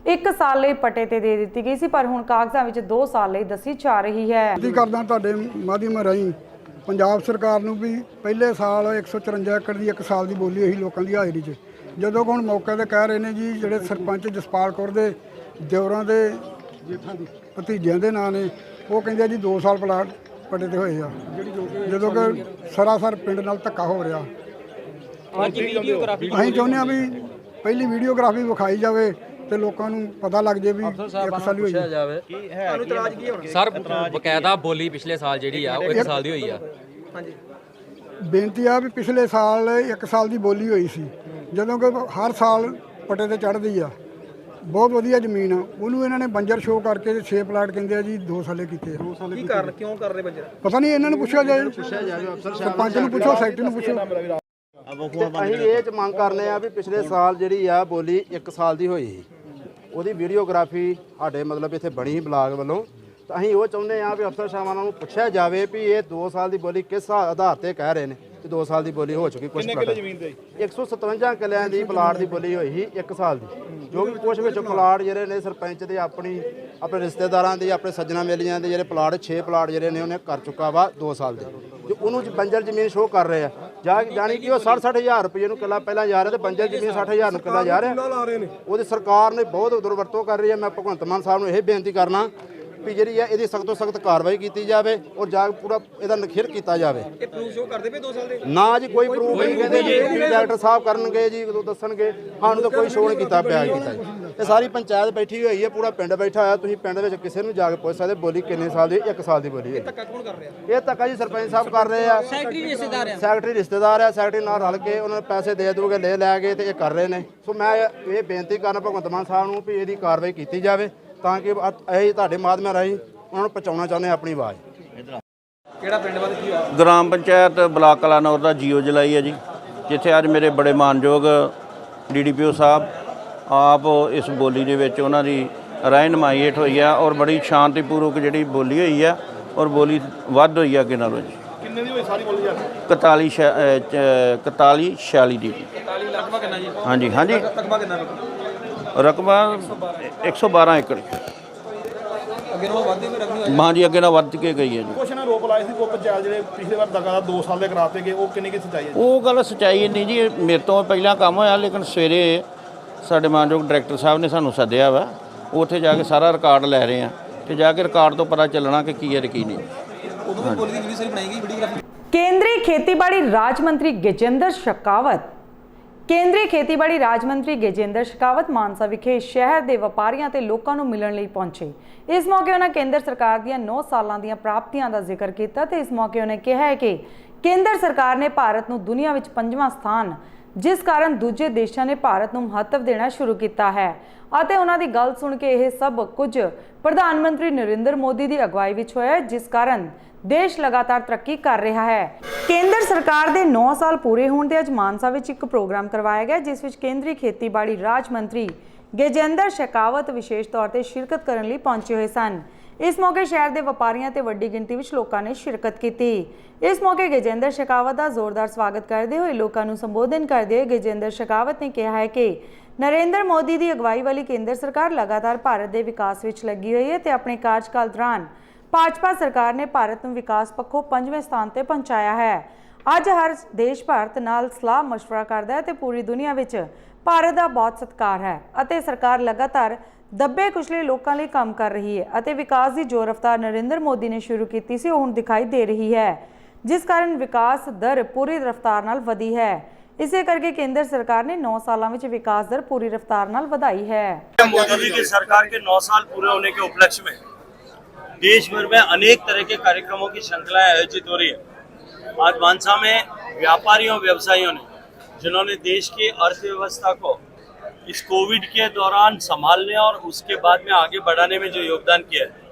1 ਸਾਲ ਲਈ ਪੱਟੇ ਤੇ ਦੇ ਦਿੱਤੀ ਗਈ ਸੀ, ਪਰ ਹੁਣ ਕਾਗਜ਼ਾਂ ਵਿੱਚ 2 ਸਾਲ ਲਈ ਦੱਸੀ ਜਾ ਰਹੀ ਹੈ। ਕੀ ਕਰਦਾ ਤੁਹਾਡੇ ਮਾਧਿਅਮ ਰਾਹੀਂ ਪੰਜਾਬ ਸਰਕਾਰ ਨੂੰ ਵੀ ਪਹਿਲੇ ਸਾਲ 154 ਏਕੜ ਦੀ 1 ਸਾਲ ਦੀ ਬੋਲੀ ਹੋਈ ਲੋਕਾਂ ਦੀ ਹਾਜ਼ਰੀ 'ਚ, ਜਦੋਂ ਹੁਣ ਮੌਕੇ ਤੇ ਕਹਿ ਰਹੇ ਨੇ ਜੀ ਜਿਹੜੇ ਸਰਪੰਚ ਜਸਪਾਲ ਕੌਰ ਦੇ ਦਿਓਰਾਂ ਦੇ ਭਤੀਜਿਆਂ ਦੇ ਨਾਂ ਨੇ, ਉਹ ਕਹਿੰਦੇ ਜੀ 2 ਸਾਲ ਪਲਾਟ ਪੱਟੇ ਤੇ ਹੋਏ ਆ, ਜਦੋਂ ਕਿ ਸਰਾਸਰ ਪਿੰਡ ਨਾਲ ਧੱਕਾ ਹੋ ਰਿਹਾ। ਅਸੀਂ ਚਾਹੁੰਦੇ ਹਾਂ ਵੀ ਪਹਿਲੀ ਵੀਡੀਓਗ੍ਰਾਫੀ ਵਿਖਾਈ ਜਾਵੇ ਤੇ ਲੋਕਾਂ ਨੂੰ ਪਤਾ ਲੱਗ ਜੇ ਵੀ 1 ਸਾਲ ਹੀ ਹੋਈ ਜਾਵੇ। ਤੁਹਾਨੂੰ ਇਤਰਾਜ਼ ਕੀ ਹੋਣਗੇ? ਸਰ ਬਕਾਇਦਾ ਬੋਲੀ ਪਿਛਲੇ ਸਾਲ ਜਿਹੜੀ ਆ ਉਹ 1 ਸਾਲ ਦੀ ਹੋਈ ਆ। ਹਾਂਜੀ ਬੇਨਤੀ ਆ ਵੀ ਪਿਛਲੇ ਸਾਲ 1 ਸਾਲ ਦੀ ਬੋਲੀ ਹੋਈ ਸੀ, ਜਦੋਂ ਕਿ ਹਰ ਸਾਲ ਪੱਟੇ ਤੇ ਚੜ੍ਹਦੀ ਆ। ਬਹੁਤ ਵਧੀਆ ਜ਼ਮੀਨ ਆ, ਉਹਨੂੰ ਇਹਨਾਂ ਨੇ ਬੰਜਰ ਸ਼ੋਅ ਕਰਕੇ 6 ਪਲਾਟ ਕਹਿੰਦੇ ਆ ਜੀ 2 ਸਾਲੇ ਕੀਤੇ ਆ। ਕੀ ਕਾਰਨ ਕਿਉਂ ਕਰ ਰਹੇ ਬੰਜਰ? ਪਤਾ ਨਹੀਂ, ਇਹਨਾਂ ਨੂੰ ਪੁੱਛਿਆ ਜਾਏ, ਸਰਪੰਚ ਨੂੰ ਪੁੱਛੋ, ਸੈਕਟਰੀ ਨੂੰ ਪੁੱਛੋ। ਅਸੀਂ ਇਹ ਚ ਮੰਗ ਕਰਨੇ ਆ ਵੀ ਪਿਛਲੇ ਸਾਲ ਜਿਹੜੀ ਆ ਬੋਲੀ 1 ਸਾਲ ਦੀ ਹੋਈ ਸੀ, ਉਹਦੀ ਵੀਡੀਓਗ੍ਰਾਫੀ ਸਾਡੇ ਮਤਲਬ ਇੱਥੇ ਬਣੀ ਬਲਾਕ ਵੱਲੋਂ। ਤਾਂ ਅਸੀਂ ਉਹ ਚਾਹੁੰਦੇ ਆ ਵੀ ਅਫਸਰ ਸਾਹਿਬਾਨਾਂ ਨੂੰ ਪੁੱਛਿਆ ਜਾਵੇ ਵੀ ਇਹ 2 ਸਾਲ ਦੀ ਬੋਲੀ ਕਿਸ ਆਧਾਰ ਤੇ ਕਹਿ ਰਹੇ ਨੇ ਕਿ 2 ਸਾਲ ਦੀ ਬੋਲੀ ਹੋ ਚੁੱਕੀ। ਕੁਝ 157 ਕਿੱਲਿਆਂ ਦੀ ਪਲਾਟ ਦੀ ਬੋਲੀ ਹੋਈ ਸੀ 1 ਸਾਲ ਦੀ, ਜੋ ਕਿ ਕੁਝ ਵਿੱਚ ਪਲਾਟ ਜਿਹੜੇ ਨੇ ਸਰਪੰਚ ਦੇ ਆਪਣੇ ਰਿਸ਼ਤੇਦਾਰਾਂ ਦੇ ਆਪਣੇ ਸੱਜਣਾ ਮੇਲੀਆਂ ਦੇ ਜਿਹੜੇ ਪਲਾਟ 6 ਪਲਾਟ ਜਿਹੜੇ ਨੇ ਉਹਨੇ ਕਰ ਚੁੱਕਾ ਵਾ 2 ਸਾਲ ਦੇ, ਜੋ ਉਹਨੂੰ ਬੰਜਰ ਜ਼ਮੀਨ ਸ਼ੋਅ ਕਰ ਰਹੇ ਆ। ਜਾਣੀ ਕਿ ਉਹ 60-60,000 ਰੁਪਏ ਨੂੰ ਕਿੱਲਾ ਪਹਿਲਾਂ ਜਾ ਰਿਹਾ ਤੇ ਬੰਜਰ ਜ਼ਮੀਨ 60,000 ਨੂੰ ਕਿੱਲਾ ਜਾ ਰਿਹਾ। ਉਹਦੀ ਸਰਕਾਰ ਨੇ ਬਹੁਤ ਦੁਰਵਰਤੋਂ ਕਰ ਰਹੀ ਹੈ। ਮੈਂ ਭਗਵੰਤ ਮਾਨ ਸਾਹਿਬ ਨੂੰ ਇਹ ਬੇਨਤੀ ਕਰਨਾ ਵੀ ਜਿਹੜੀ ਹੈ ਇਹਦੀ ਸਖਤ ਤੋਂ ਸਖਤ ਕਾਰਵਾਈ ਕੀਤੀ ਜਾਵੇ ਔਰ ਜਾ ਪੂਰਾ ਇਹਦਾ ਨਖੇਰ ਕੀਤਾ ਜਾਵੇ। ਇਹ ਪ੍ਰੂਫ ਸ਼ੋ ਕਰਦੇ ਪਏ 2 ਸਾਲ ਦੇ? ਨਾ ਜੀ, ਕੋਈ ਪ੍ਰੂਫ ਨਹੀਂ। ਕਹਿੰਦੇ ਜੀ ਡਾਇਰੈਕਟਰ ਸਾਹਿਬ ਕਰਨਗੇ ਜੀ, ਉਦੋਂ ਦੱਸਣਗੇ, ਸਾਨੂੰ ਤਾਂ ਕੋਈ ਸ਼ੋਅ ਨਹੀਂ ਕੀਤਾ ਪਿਆ ਕੀਤਾ ਜੀ। ਇਹ ਸਾਰੀ ਪੰਚਾਇਤ ਬੈਠੀ ਹੋਈ ਹੈ, ਪੂਰਾ ਪਿੰਡ ਬੈਠਾ ਹੋਇਆ। ਤੁਸੀਂ ਪਿੰਡ ਵਿੱਚ ਕਿਸੇ ਨੂੰ ਜਾ ਕੇ ਪੁੱਛ ਸਕਦੇ ਬੋਲੀ ਕਿੰਨੇ ਸਾਲ ਦੀ? 1 ਸਾਲ ਦੀ ਬੋਲੀ ਹੈ। ਧੱਕਾ ਕੌਣ ਕਰ ਰਿਹਾ? ਇਹ ਧੱਕਾ ਜੀ ਸਰਪੰਚ ਸਾਹਿਬ ਕਰ ਰਹੇ ਆ। ਸੈਕਟਰੀ ਰਿਸ਼ਤੇਦਾਰ ਆ, ਸੈਕਟਰੀ ਨਾਲ ਰਲ ਕੇ ਉਹਨਾਂ ਨੂੰ ਪੈਸੇ ਦੇ ਦੂਗੇ, ਲੈ ਕੇ ਤੇ ਇਹ ਕਰ ਰਹੇ ਨੇ। ਸੋ ਮੈਂ ਇਹ ਬੇਨਤੀ ਕਰਨਾ ਭਗਵੰਤ ਮਾਨ ਸਾਹਿਬ ਨੂੰ ਵੀ ਇਹਦੀ ਕਾਰਵਾਈ ਕੀਤੀ ਜਾਵੇ, ਤਾਂ ਕਿ ਅਸੀਂ ਤੁਹਾਡੇ ਮਾਧਿਅਮ ਰਾਹੀਂ ਉਹਨਾਂ ਨੂੰ ਪਹੁੰਚਾਉਣਾ ਚਾਹੁੰਦੇ ਆਪਣੀ ਆਵਾਜ਼। ਕਿਹੜਾ ਪਿੰਡ ਵੱਲ ਕੀ ਹੋਇਆ? ਗ੍ਰਾਮ ਪੰਚਾਇਤ ਬਲਾਕ ਕਲਾਨੌਰ ਦਾ ਜੀਓ ਜਲਾਈ ਹੈ ਜੀ, ਜਿੱਥੇ ਅੱਜ ਮੇਰੇ ਬੜੇ ਮਾਨਯੋਗ ਡੀਡੀਪੀਓ ਸਾਹਿਬ ਆਪ ਇਸ ਬੋਲੀ ਦੇ ਵਿੱਚ ਉਹਨਾਂ ਦੀ ਰਹਿਨੁਮਾਈ ਹੇਠ ਹੋਈ ਆ ਔਰ ਬੜੀ ਸ਼ਾਂਤੀਪੂਰਵਕ ਜਿਹੜੀ ਬੋਲੀ ਹੋਈ ਆ ਔਰ ਬੋਲੀ ਵੱਧ ਹੋਈ ਆ ਅੱਗੇ ਨਾਲੋਂ ਜੀ। ਕਿੰਨੇ ਦੀ ਹੋਈ ਸਾਰੀ ਬੋਲੀ? 41 46 ਦੀ। 41 ਰਕਬਾ ਕਿੰਨਾ ਜੀ? ਹਾਂਜੀ ਹਾਂਜੀ, ਰਕਬਾ ਕਿੰਨਾ? ਰਕਬਾ 112 ਏਕੜ। ਅੱਗੇ ਨਾਲੋਂ ਵੱਧ ਵੀ ਰਕਬਾ? ਹਾਂਜੀ, ਅੱਗੇ ਨਾਲ ਵੱਧ ਕੇ ਗਈ ਹੈ ਜੀ। ਕੁਛ ਨਾ ਰੋਪ ਲਾਏ ਸੀ ਕੋ ਪੰਚਾਇਤ ਜਿਹੜੇ ਪਿਛਲੇ ਵਾਰ ਦਗਾ 2 ਸਾਲ ਦੇ ਕਰਾਤੇ ਗਏ, ਉਹ ਕਿੰਨੀ ਕੀ ਸੱਚਾਈ ਹੈ? ਉਹ ਗੱਲ ਸੱਚਾਈ ਨਹੀਂ ਜੀ, ਮੇਰੇ ਤੋਂ ਪਹਿਲਾਂ ਕੰਮ ਹੋਇਆ, ਲੇਕਿਨ ਸਵੇਰੇ ਸਾਡੇ ਮਾਨਯੋਗ ਡਾਇਰੈਕਟਰ ਸਾਹਿਬ ਨੇ ਸਾਨੂੰ ਸੱਦਿਆ ਵਾ, ਉੱਥੇ ਜਾ ਕੇ ਸਾਰਾ ਰਿਕਾਰਡ ਲੈ ਰਹੇ ਆ ਤੇ ਜਾ ਕੇ ਰਿਕਾਰਡ ਤੋਂ ਪਤਾ ਚੱਲਣਾ ਕਿ ਕੀ ਹੈ ਤੇ ਕੀ ਨਹੀਂ। ਉਦੋਂ ਵੀ ਬੋਲੀ ਦੀ ਵੀਡੀਓ ਸਾਰੀ ਬਣਾਈ ਗਈ ਵੀਡੀਓਗ੍ਰਾਫੀ। ਕੇਂਦਰੀ ਖੇਤੀਬਾੜੀ ਰਾਜ ਮੰਤਰੀ ਗਜੇਂਦਰ ਸ਼ੇਖਾਵਤ ਮਾਨਸਾ ਵਿਖੇ ਸ਼ਹਿਰ ਦੇ ਵਪਾਰੀਆਂ ਤੇ ਲੋਕਾਂ ਨੂੰ ਮਿਲਣ ਲਈ ਪਹੁੰਚੇ। ਇਸ ਮੌਕੇ ਉਹਨਾਂ ਕੇਂਦਰ ਸਰਕਾਰ ਦੀਆਂ 9 ਸਾਲਾਂ ਦੀਆਂ ਪ੍ਰਾਪਤੀਆਂ ਦਾ ਜ਼ਿਕਰ ਕੀਤਾ ਤੇ ਇਸ ਮੌਕੇ ਉਹਨੇ ਕਿਹਾ ਹੈ ਕਿ ਕੇਂਦਰ ਸਰਕਾਰ ਨੇ ਭਾਰਤ ਨੂੰ ਦੁਨੀਆ ਵਿੱਚ 5ਵਾਂ ਸਥਾਨ ਜਿਸ ਕਾਰਨ ਦੂਜੇ ਦੇਸ਼ਾਂ ਨੇ ਭਾਰਤ ਨੂੰ ਮਹੱਤਵ ਦੇਣਾ ਸ਼ੁਰੂ ਕੀਤਾ ਹੈ ਅਤੇ ਉਹਨਾਂ ਦੀ ਗੱਲ ਸੁਣ ਕੇ ਇਹ ਸਭ ਕੁਝ ਪ੍ਰਧਾਨ ਮੰਤਰੀ ਨਰਿੰਦਰ ਮੋਦੀ ਦੀ ਅਗਵਾਈ ਵਿੱਚ ਹੋਇਆ, ਜਿਸ ਕਾਰਨ ਦੇਸ਼ ਲਗਾਤਾਰ ਤਰੱਕੀ ਕਰ ਰਿਹਾ ਹੈ। ਕੇਂਦਰ ਸਰਕਾਰ ਦੇ 9 ਸਾਲ ਪੂਰੇ ਹੋਣ ਦੇ ਅੱਜ ਮਾਨਸਾ ਵਿੱਚ ਇੱਕ ਪ੍ਰੋਗਰਾਮ ਕਰਵਾਇਆ ਗਿਆ, ਜਿਸ ਵਿੱਚ ਕੇਂਦਰੀ ਖੇਤੀਬਾੜੀ ਰਾਜ ਮੰਤਰੀ ਗਜੇਂਦਰ ਸ਼ੇਖਾਵਤ ਵਿਸ਼ੇਸ਼ ਤੌਰ ਤੇ ਸ਼ਿਰਕਤ ਕਰਨ ਲਈ ਪਹੁੰਚੇ ਹੋਏ ਸਨ। ਇਸ ਮੌਕੇ ਸ਼ਹਿਰ ਦੇ ਵਪਾਰੀਆਂ ਤੇ ਵੱਡੀ ਗਿਣਤੀ ਵਿੱਚ ਲੋਕਾਂ ਨੇ ਸ਼ਿਰਕਤ ਕੀਤੀ। ਇਸ ਮੌਕੇ ਗਜੇਂਦਰ ਸ਼ੇਖਾਵਤ ਦਾ ਜ਼ੋਰਦਾਰ ਸਵਾਗਤ ਕਰਦੇ ਹੋਏ ਲੋਕਾਂ ਨੂੰ ਸੰਬੋਧਨ ਕਰਦੇ ਹੋਏ ਗਜੇਂਦਰ ਸ਼ੇਖਾਵਤ ਨੇ ਕਿਹਾ ਹੈ ਕਿ ਨਰਿੰਦਰ ਮੋਦੀ ਦੀ ਅਗਵਾਈ ਵਾਲੀ ਕੇਂਦਰ ਸਰਕਾਰ ਲਗਾਤਾਰ ਭਾਰਤ ਦੇ ਵਿਕਾਸ ਵਿੱਚ ਲੱਗੀ ਹੋਈ ਹੈ ਤੇ ਆਪਣੇ ਕਾਰਜਕਾਲ ਦੌਰਾਨ ਭਾਜਪਾ ਸਰਕਾਰ ਨੇ ਭਾਰਤ ਨੂੰ ਵਿਕਾਸ ਪੱਖੋਂ 5ਵੇਂ ਸਥਾਨ ਤੇ ਪਹੁੰਚਾਇਆ ਹੈ। ਅੱਜ ਹਰ ਦੇਸ਼ ਭਾਰਤ ਨਾਲ ਸਲਾਹ ਮਸ਼ਵਰਾ ਕਰਦਾ ਹੈ ਤੇ ਪੂਰੀ ਦੁਨੀਆ ਵਿੱਚ ਭਾਰਤ ਦਾ ਬਹੁਤ ਸਤਿਕਾਰ ਹੈ ਅਤੇ ਸਰਕਾਰ ਲਗਾਤਾਰ ਦੱਬੇ ਕੁਚਲੇ ਲੋਕਾਂ ਲਈ ਕੰਮ ਕਰ ਰਹੀ ਹੈ ਅਤੇ ਵਿਕਾਸ ਦੀ ਜੋ ਰਫ਼ਤਾਰ ਨਰਿੰਦਰ ਮੋਦੀ ਨੇ ਸ਼ੁਰੂ ਕੀਤੀ ਸੀ ਉਹ ਹੁਣ ਦਿਖਾਈ ਦੇ ਰਹੀ ਹੈ, ਜਿਸ ਕਾਰਨ ਵਿਕਾਸ ਦਰ ਪੂਰੀ ਰਫ਼ਤਾਰ ਨਾਲ ਵਧੀ ਹੈ। इसे करके केंद्र सरकार ने 9 सालों में विकास दर पूरी रफ्तार नाल बढ़ाई है। मोदी जी की सरकार के 9 साल पूरे होने के उपलक्ष्य में देश भर में अनेक तरह के कार्यक्रमों की श्रृंखलाएं आयोजित हो रही है। आज मानसा में व्यापारियों व्यवसायियों ने जिन्होंने देश की अर्थव्यवस्था को इस कोविड के दौरान संभालने और उसके बाद में आगे बढ़ाने में जो योगदान किया है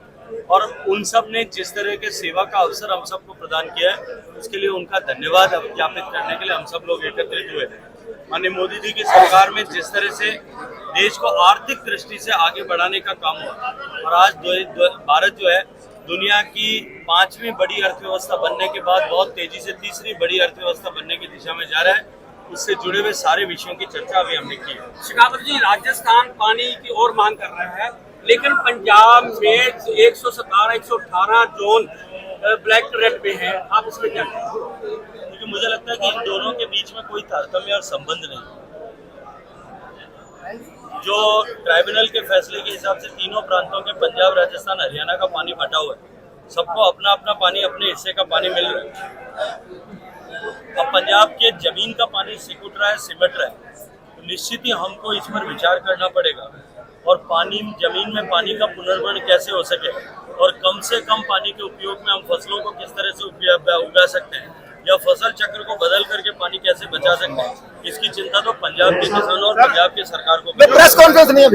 और उन सब ने जिस तरह के सेवा का अवसर हम सबको प्रदान किया है, उसके लिए उनका धन्यवाद ज्ञापित करने के लिए हम सब लोग एकत्रित हुए। माननीय मोदी जी की सरकार में जिस तरह से देश को आर्थिक दृष्टि से आगे बढ़ाने का काम हुआ और आज भारत जो है दुनिया की 5वीं बड़ी अर्थव्यवस्था बनने के बाद बहुत तेजी से 3री बड़ी अर्थव्यवस्था बनने की दिशा में जा रहा है, उससे जुड़े हुए सारे विषयों की चर्चा अभी हमने की है। शेखावत जी, राजस्थान पानी की और मांग कर रहा है, लेकिन पंजाब में 117-118 जोन ब्लैक टू रेड में है, आप इसमें क्या कहेंगे? क्योंकि मुझे लगता है कि इन दोनों के बीच में कोई तारतम्य और संबंध नहीं। जो ट्राइब्यूनल के फैसले के हिसाब से तीनों प्रांतों के पंजाब, राजस्थान, हरियाणा का पानी बटा हुआ है, सबको अपना अपना पानी अपने हिस्से का पानी मिल रहा है। अब पंजाब के जमीन का पानी सिकुड़ रहा है, सिमट रहा है, तो निश्चित ही हमको इस पर विचार करना पड़ेगा और पानी जमीन में पानी का पुनर्भरण कैसे हो सके और कम से कम पानी के उपयोग में हम फसलों को किस तरह से उगा सकते हैं या फसल चक्र को बदल करके पानी कैसे बचा सकते हैं, इसकी चिंता तो पंजाब के किसानों और पंजाब की सरकार को प्रेस कॉन्फ्रेंस नहीं है।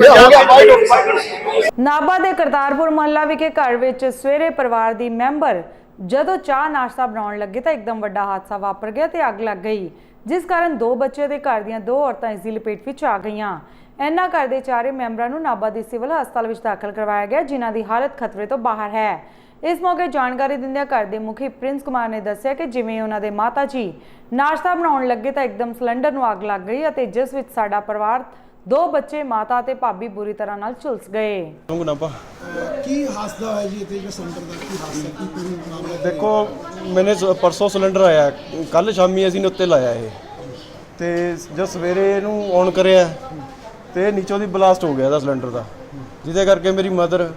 नाभा ਦੇ ਕਰਤਾਰਪੁਰ ਮਹੱਲਾ ਵਿਖੇ ਘਰ ਵਿੱਚ ਸਵੇਰੇ ਪਰਿਵਾਰ ਦੀ ਮੈਂਬਰ ਜਦੋਂ ਚਾਹ ਨਾਸ਼ਤਾ ਬਣਾਉਣ ਲੱਗੇ ਤਾਂ ਇੱਕਦਮ ਵੱਡਾ ਹਾਦਸਾ ਵਾਪਰ ਗਿਆ ਤੇ ਅੱਗ ਲੱਗ ਗਈ, ਜਿਸ ਕਾਰਨ 2 ਬੱਚੇ ਦੇ ਘਰ ਦੀਆਂ 2 ਔਰਤਾਂ ਇਸ ਦੀ ਲਪੇਟ ਵਿੱਚ ਆ ਗਈਆਂ। ਇਹਨਾਂ ਘਰ ਦੇ 4 ਮੈਂਬਰਾਂ ਨੂੰ ਨਾਭਾ ਦੇ ਸਿਵਲ ਹਸਪਤਾਲ ਵਿੱਚ ਦਾਖਲ ਕਰਵਾਇਆ ਗਿਆ, ਜਿਨ੍ਹਾਂ ਦੀ ਹਾਲਤ ਖਤਰੇ ਤੋਂ ਬਾਹਰ ਹੈ। ਇਸ ਮੌਕੇ ਜਾਣਕਾਰੀ ਦਿੰਦਿਆਂ ਘਰ ਦੇ ਮੁਖੀ ਪ੍ਰਿੰਸ ਕੁਮਾਰ ਨੇ ਦੱਸਿਆ ਕਿ ਜਿਵੇਂ ਉਹਨਾਂ ਦੇ ਮਾਤਾ ਜੀ ਨਾਸ਼ਤਾ ਬਣਾਉਣ ਲੱਗੇ ਤਾਂ ਇੱਕਦਮ ਸਿਲੰਡਰ ਨੂੰ ਅੱਗ ਲੱਗ ਗਈ ਅਤੇ ਜਿਸ ਵਿੱਚ ਸਾਡਾ ਪਰਿਵਾਰ 2 ਬੱਚੇ, ਮਾਤਾ ਅਤੇ ਭਾਬੀ ਬੁਰੀ ਤਰ੍ਹਾਂ ਨਾਲ ਝੁਲਸ ਗਏ। ਕੀ ਹਾਦਸਾ ਹੋਇਆ ਜੀ ਇੱਥੇ ਸਿਲੰਡਰ ਦਾ? ਕੀ ਹਾਦਸਾ ਕੀ ਪੂਰੀ ਮਾਮਲਾ? ਦੇਖੋ, ਮੈਨੇ ਪਰਸੋਂ ਸਿਲੰਡਰ ਆਇਆ, ਕੱਲ ਸ਼ਾਮੀ ਅਸੀਂ ਨੇ ਉੱਤੇ ਲਾਇਆ ਇਹ, ਤੇ ਜਦ ਸਵੇਰੇ ਇਹਨੂੰ ਔਨ ਕਰਿਆ ਤੇ ਨੀਚੋਂ ਦੀ ਬਲਾਸਟ ਹੋ ਗਿਆ ਇਹਦਾ ਸਿਲੰਡਰ ਦਾ, ਜਿਹਦੇ ਕਰਕੇ ਮੇਰੀ ਮਦਰ,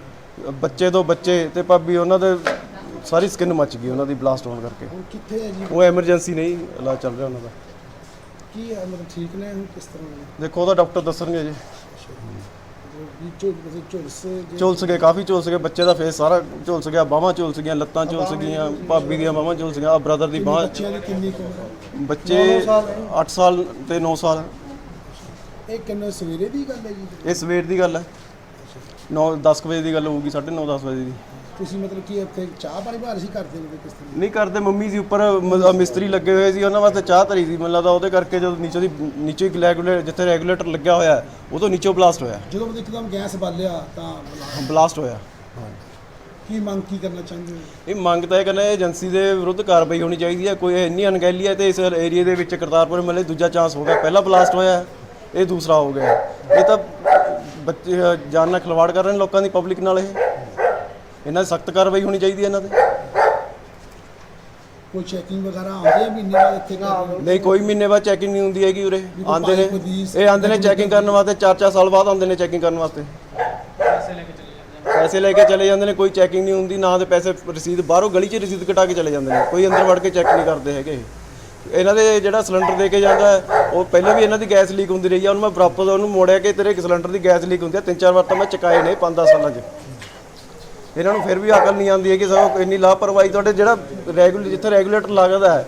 ਬੱਚੇ 2 ਬੱਚੇ ਤੇ ਭਾਬੀ, ਉਹਨਾਂ ਦੇ ਸਾਰੀ ਸਕਿਨ ਮੱਚ ਗਈ ਉਹਨਾਂ ਦੀ ਬਲਾਸਟ ਹੋਣ ਕਰਕੇ। ਕਿੱਥੇ ਹੈ ਜੀ? ਉਹ ਐਮਰਜੈਂਸੀ ਨਹੀਂ, ਇਲਾਜ ਚੱਲ ਰਿਹਾ ਉਹਨਾਂ ਦਾ। ਕੀ ਹੈ ਮਤਲਬ ਠੀਕ ਨੇ ਹੁਣ ਕਿਸ ਤਰ੍ਹਾਂ? ਦੇਖੋ ਉਹਦਾ ਡਾਕਟਰ ਦੱਸਣਗੇ ਜੀ। ਝੁਲਸ ਗਏ, ਕਾਫੀ ਝੁਲਸ ਗਏ, ਬੱਚੇ ਦਾ ਫੇਸ ਸਾਰਾ ਝੁਲਸ ਗਿਆ, ਬਾਹਾਂ ਝੁਲਸ ਗਈਆਂ, ਲੱਤਾਂ ਝੁਲਸ ਗਈਆਂ, ਭਾਬੀ ਦੀਆਂ ਬਾਹਾਂ ਝੁਲਸ ਗਈਆਂ, ਬ੍ਰਦਰ ਦੀ ਬਾਂਹ। ਬੱਚੇ 8 ਸਾਲ ਤੇ 9 ਸਾਲ। ਇਹ ਕਿੰਨੇ ਸਵੇਰੇ ਦੀ ਗੱਲ ਹੈ ਜੀ? ਇਹ ਸਵੇਰ ਦੀ ਗੱਲ ਹੈ, 9-10 ਵਜੇ ਦੀ ਗੱਲ ਹੋਊਗੀ, 9:30-10 ਵਜੇ ਦੀ। ਤੁਸੀਂ ਮਤਲਬ ਕੀ ਇੱਥੇ ਚਾਹ ਪਾਣੀ ਬਾਹਰ ਸੀ ਕਰਦੇ ਨੇ ਕਿਸ ਤਰ੍ਹਾਂ? ਨਹੀਂ ਕਰਦੇ, ਮੰਮੀ ਸੀ ਉੱਪਰ ਮਿਸਤਰੀ ਲੱਗੇ ਹੋਏ ਸੀ, ਉਹਨਾਂ ਵਾਸਤੇ ਚਾਹ ਧਰੀ ਸੀ, ਮੈਨੂੰ ਲੱਗਦਾ ਉਹਦੇ ਕਰਕੇ ਜਦੋਂ ਨੀਚੇ ਜਿੱਥੇ ਰੈਗੂਲੇਟਰ ਲੱਗਿਆ ਹੋਇਆ ਉਹ ਤੋਂ ਨੀਚੋਂ ਬਲਾਸਟ ਹੋਇਆ। ਜਦੋਂ ਇੱਕਦਮ ਗੈਸ ਬਾਲਿਆ ਤਾਂ ਬਲਾਸਟ ਹੋਇਆ। ਕੀ ਮੰਗ ਕੀ ਕਰਨਾ ਚਾਹੁੰਦੇ ਹੋ? ਇਹ ਮੰਗ ਤਾਂ ਇਹ ਕਰਨਾ, ਏਜੰਸੀ ਦੇ ਵਿਰੁੱਧ ਕਾਰਵਾਈ ਹੋਣੀ ਚਾਹੀਦੀ ਹੈ। ਕੋਈ ਇੰਨੀ ਅਣਗਹਿਲੀ ਹੈ ਤੇ ਇਸ ਏਰੀਏ ਦੇ ਵਿੱਚ ਕਰਤਾਰਪੁਰ ਮਹੱਲੇ ਦੂਜਾ ਚਾਂਸ ਹੋ ਗਿਆ, ਪਹਿਲਾ ਬਲਾਸਟ ਹੋਇਆ, ਇਹ ਦੂਸਰਾ ਹੋ ਗਿਆ। ਇਹ ਤਾਂ ਬੱਚੇ ਜਾਨ ਨਾਲ ਖਿਲਵਾੜ ਕਰ ਰਹੇ ਨੇ ਲੋਕਾਂ ਦੀ, ਪਬਲਿਕ ਨਾਲ। ਇਹਨਾਂ ਦੀ ਸਖਤ ਕਾਰਵਾਈ ਹੋਣੀ ਚਾਹੀਦੀ ਹੈ ਇਹਨਾਂ 'ਤੇ। ਕੋਈ ਚੈਕਿੰਗ ਵਗੈਰਾ ਆਉਂਦੀ ਹੈ ਮਹੀਨੇ ਬਾਅਦ ਇੱਥੇ? ਨਹੀਂ, ਕੋਈ ਮਹੀਨੇ ਬਾਅਦ ਚੈਕਿੰਗ ਨਹੀਂ ਹੁੰਦੀ ਹੈਗੀ ਉਰੇ। ਆਉਂਦੇ ਨੇ, ਇਹ ਆਉਂਦੇ ਨੇ ਚੈਕਿੰਗ ਕਰਨ ਵਾਸਤੇ, 4-4 ਸਾਲ ਬਾਅਦ ਆਉਂਦੇ ਨੇ ਚੈਕਿੰਗ ਕਰਨ ਵਾਸਤੇ, ਪੈਸੇ ਲੈ ਕੇ ਚਲੇ ਜਾਂਦੇ ਨੇ। ਕੋਈ ਚੈਕਿੰਗ ਨਹੀਂ ਹੁੰਦੀ, ਨਾ ਤੇ ਪੈਸੇ ਰਸੀਦ ਬਾਹਰੋਂ ਗਲੀ 'ਚ ਰਸੀਦ ਕਟਾ ਕੇ ਚਲੇ ਜਾਂਦੇ ਨੇ, ਕੋਈ ਅੰਦਰ ਵੜ ਕੇ ਚੈੱਕ ਨਹੀਂ ਕਰਦੇ ਹੈਗੇ। ਇਹਨਾਂ ਦੇ ਜਿਹੜਾ ਸਿਲੰਡਰ ਦੇ ਕੇ ਜਾਂਦਾ ਹੈ, ਉਹ ਪਹਿਲਾਂ ਵੀ ਇਹਨਾਂ ਦੀ ਗੈਸ ਲੀਕ ਹੁੰਦੀ ਰਹੀ ਆ। ਉਹਨੂੰ ਮੈਂ ਬਰਾਬਰ ਉਹਨੂੰ ਮੋੜਿਆ ਕਿ ਤੇਰੇ ਸਿਲੰਡਰ ਦੀ ਗੈਸ ਲੀਕ ਹੁੰਦੀ ਆ, 3-4 ਵਾਰ ਤਾਂ ਮੈਂ ਚੁਕਾਏ ਨੇ 5-10 ਸਾਲਾਂ 'ਚ। ਇਹਨਾਂ ਨੂੰ ਫਿਰ ਵੀ ਅਕਲ ਨਹੀਂ ਆਉਂਦੀ ਹੈ ਕਿ ਸਭ ਇੰਨੀ ਲਾਪਰਵਾਹੀ। ਤੁਹਾਡੇ ਜਿਹੜਾ ਜਿੱਥੇ ਰੈਗੂਲੇਟਰ ਲੱਗਦਾ ਹੈ,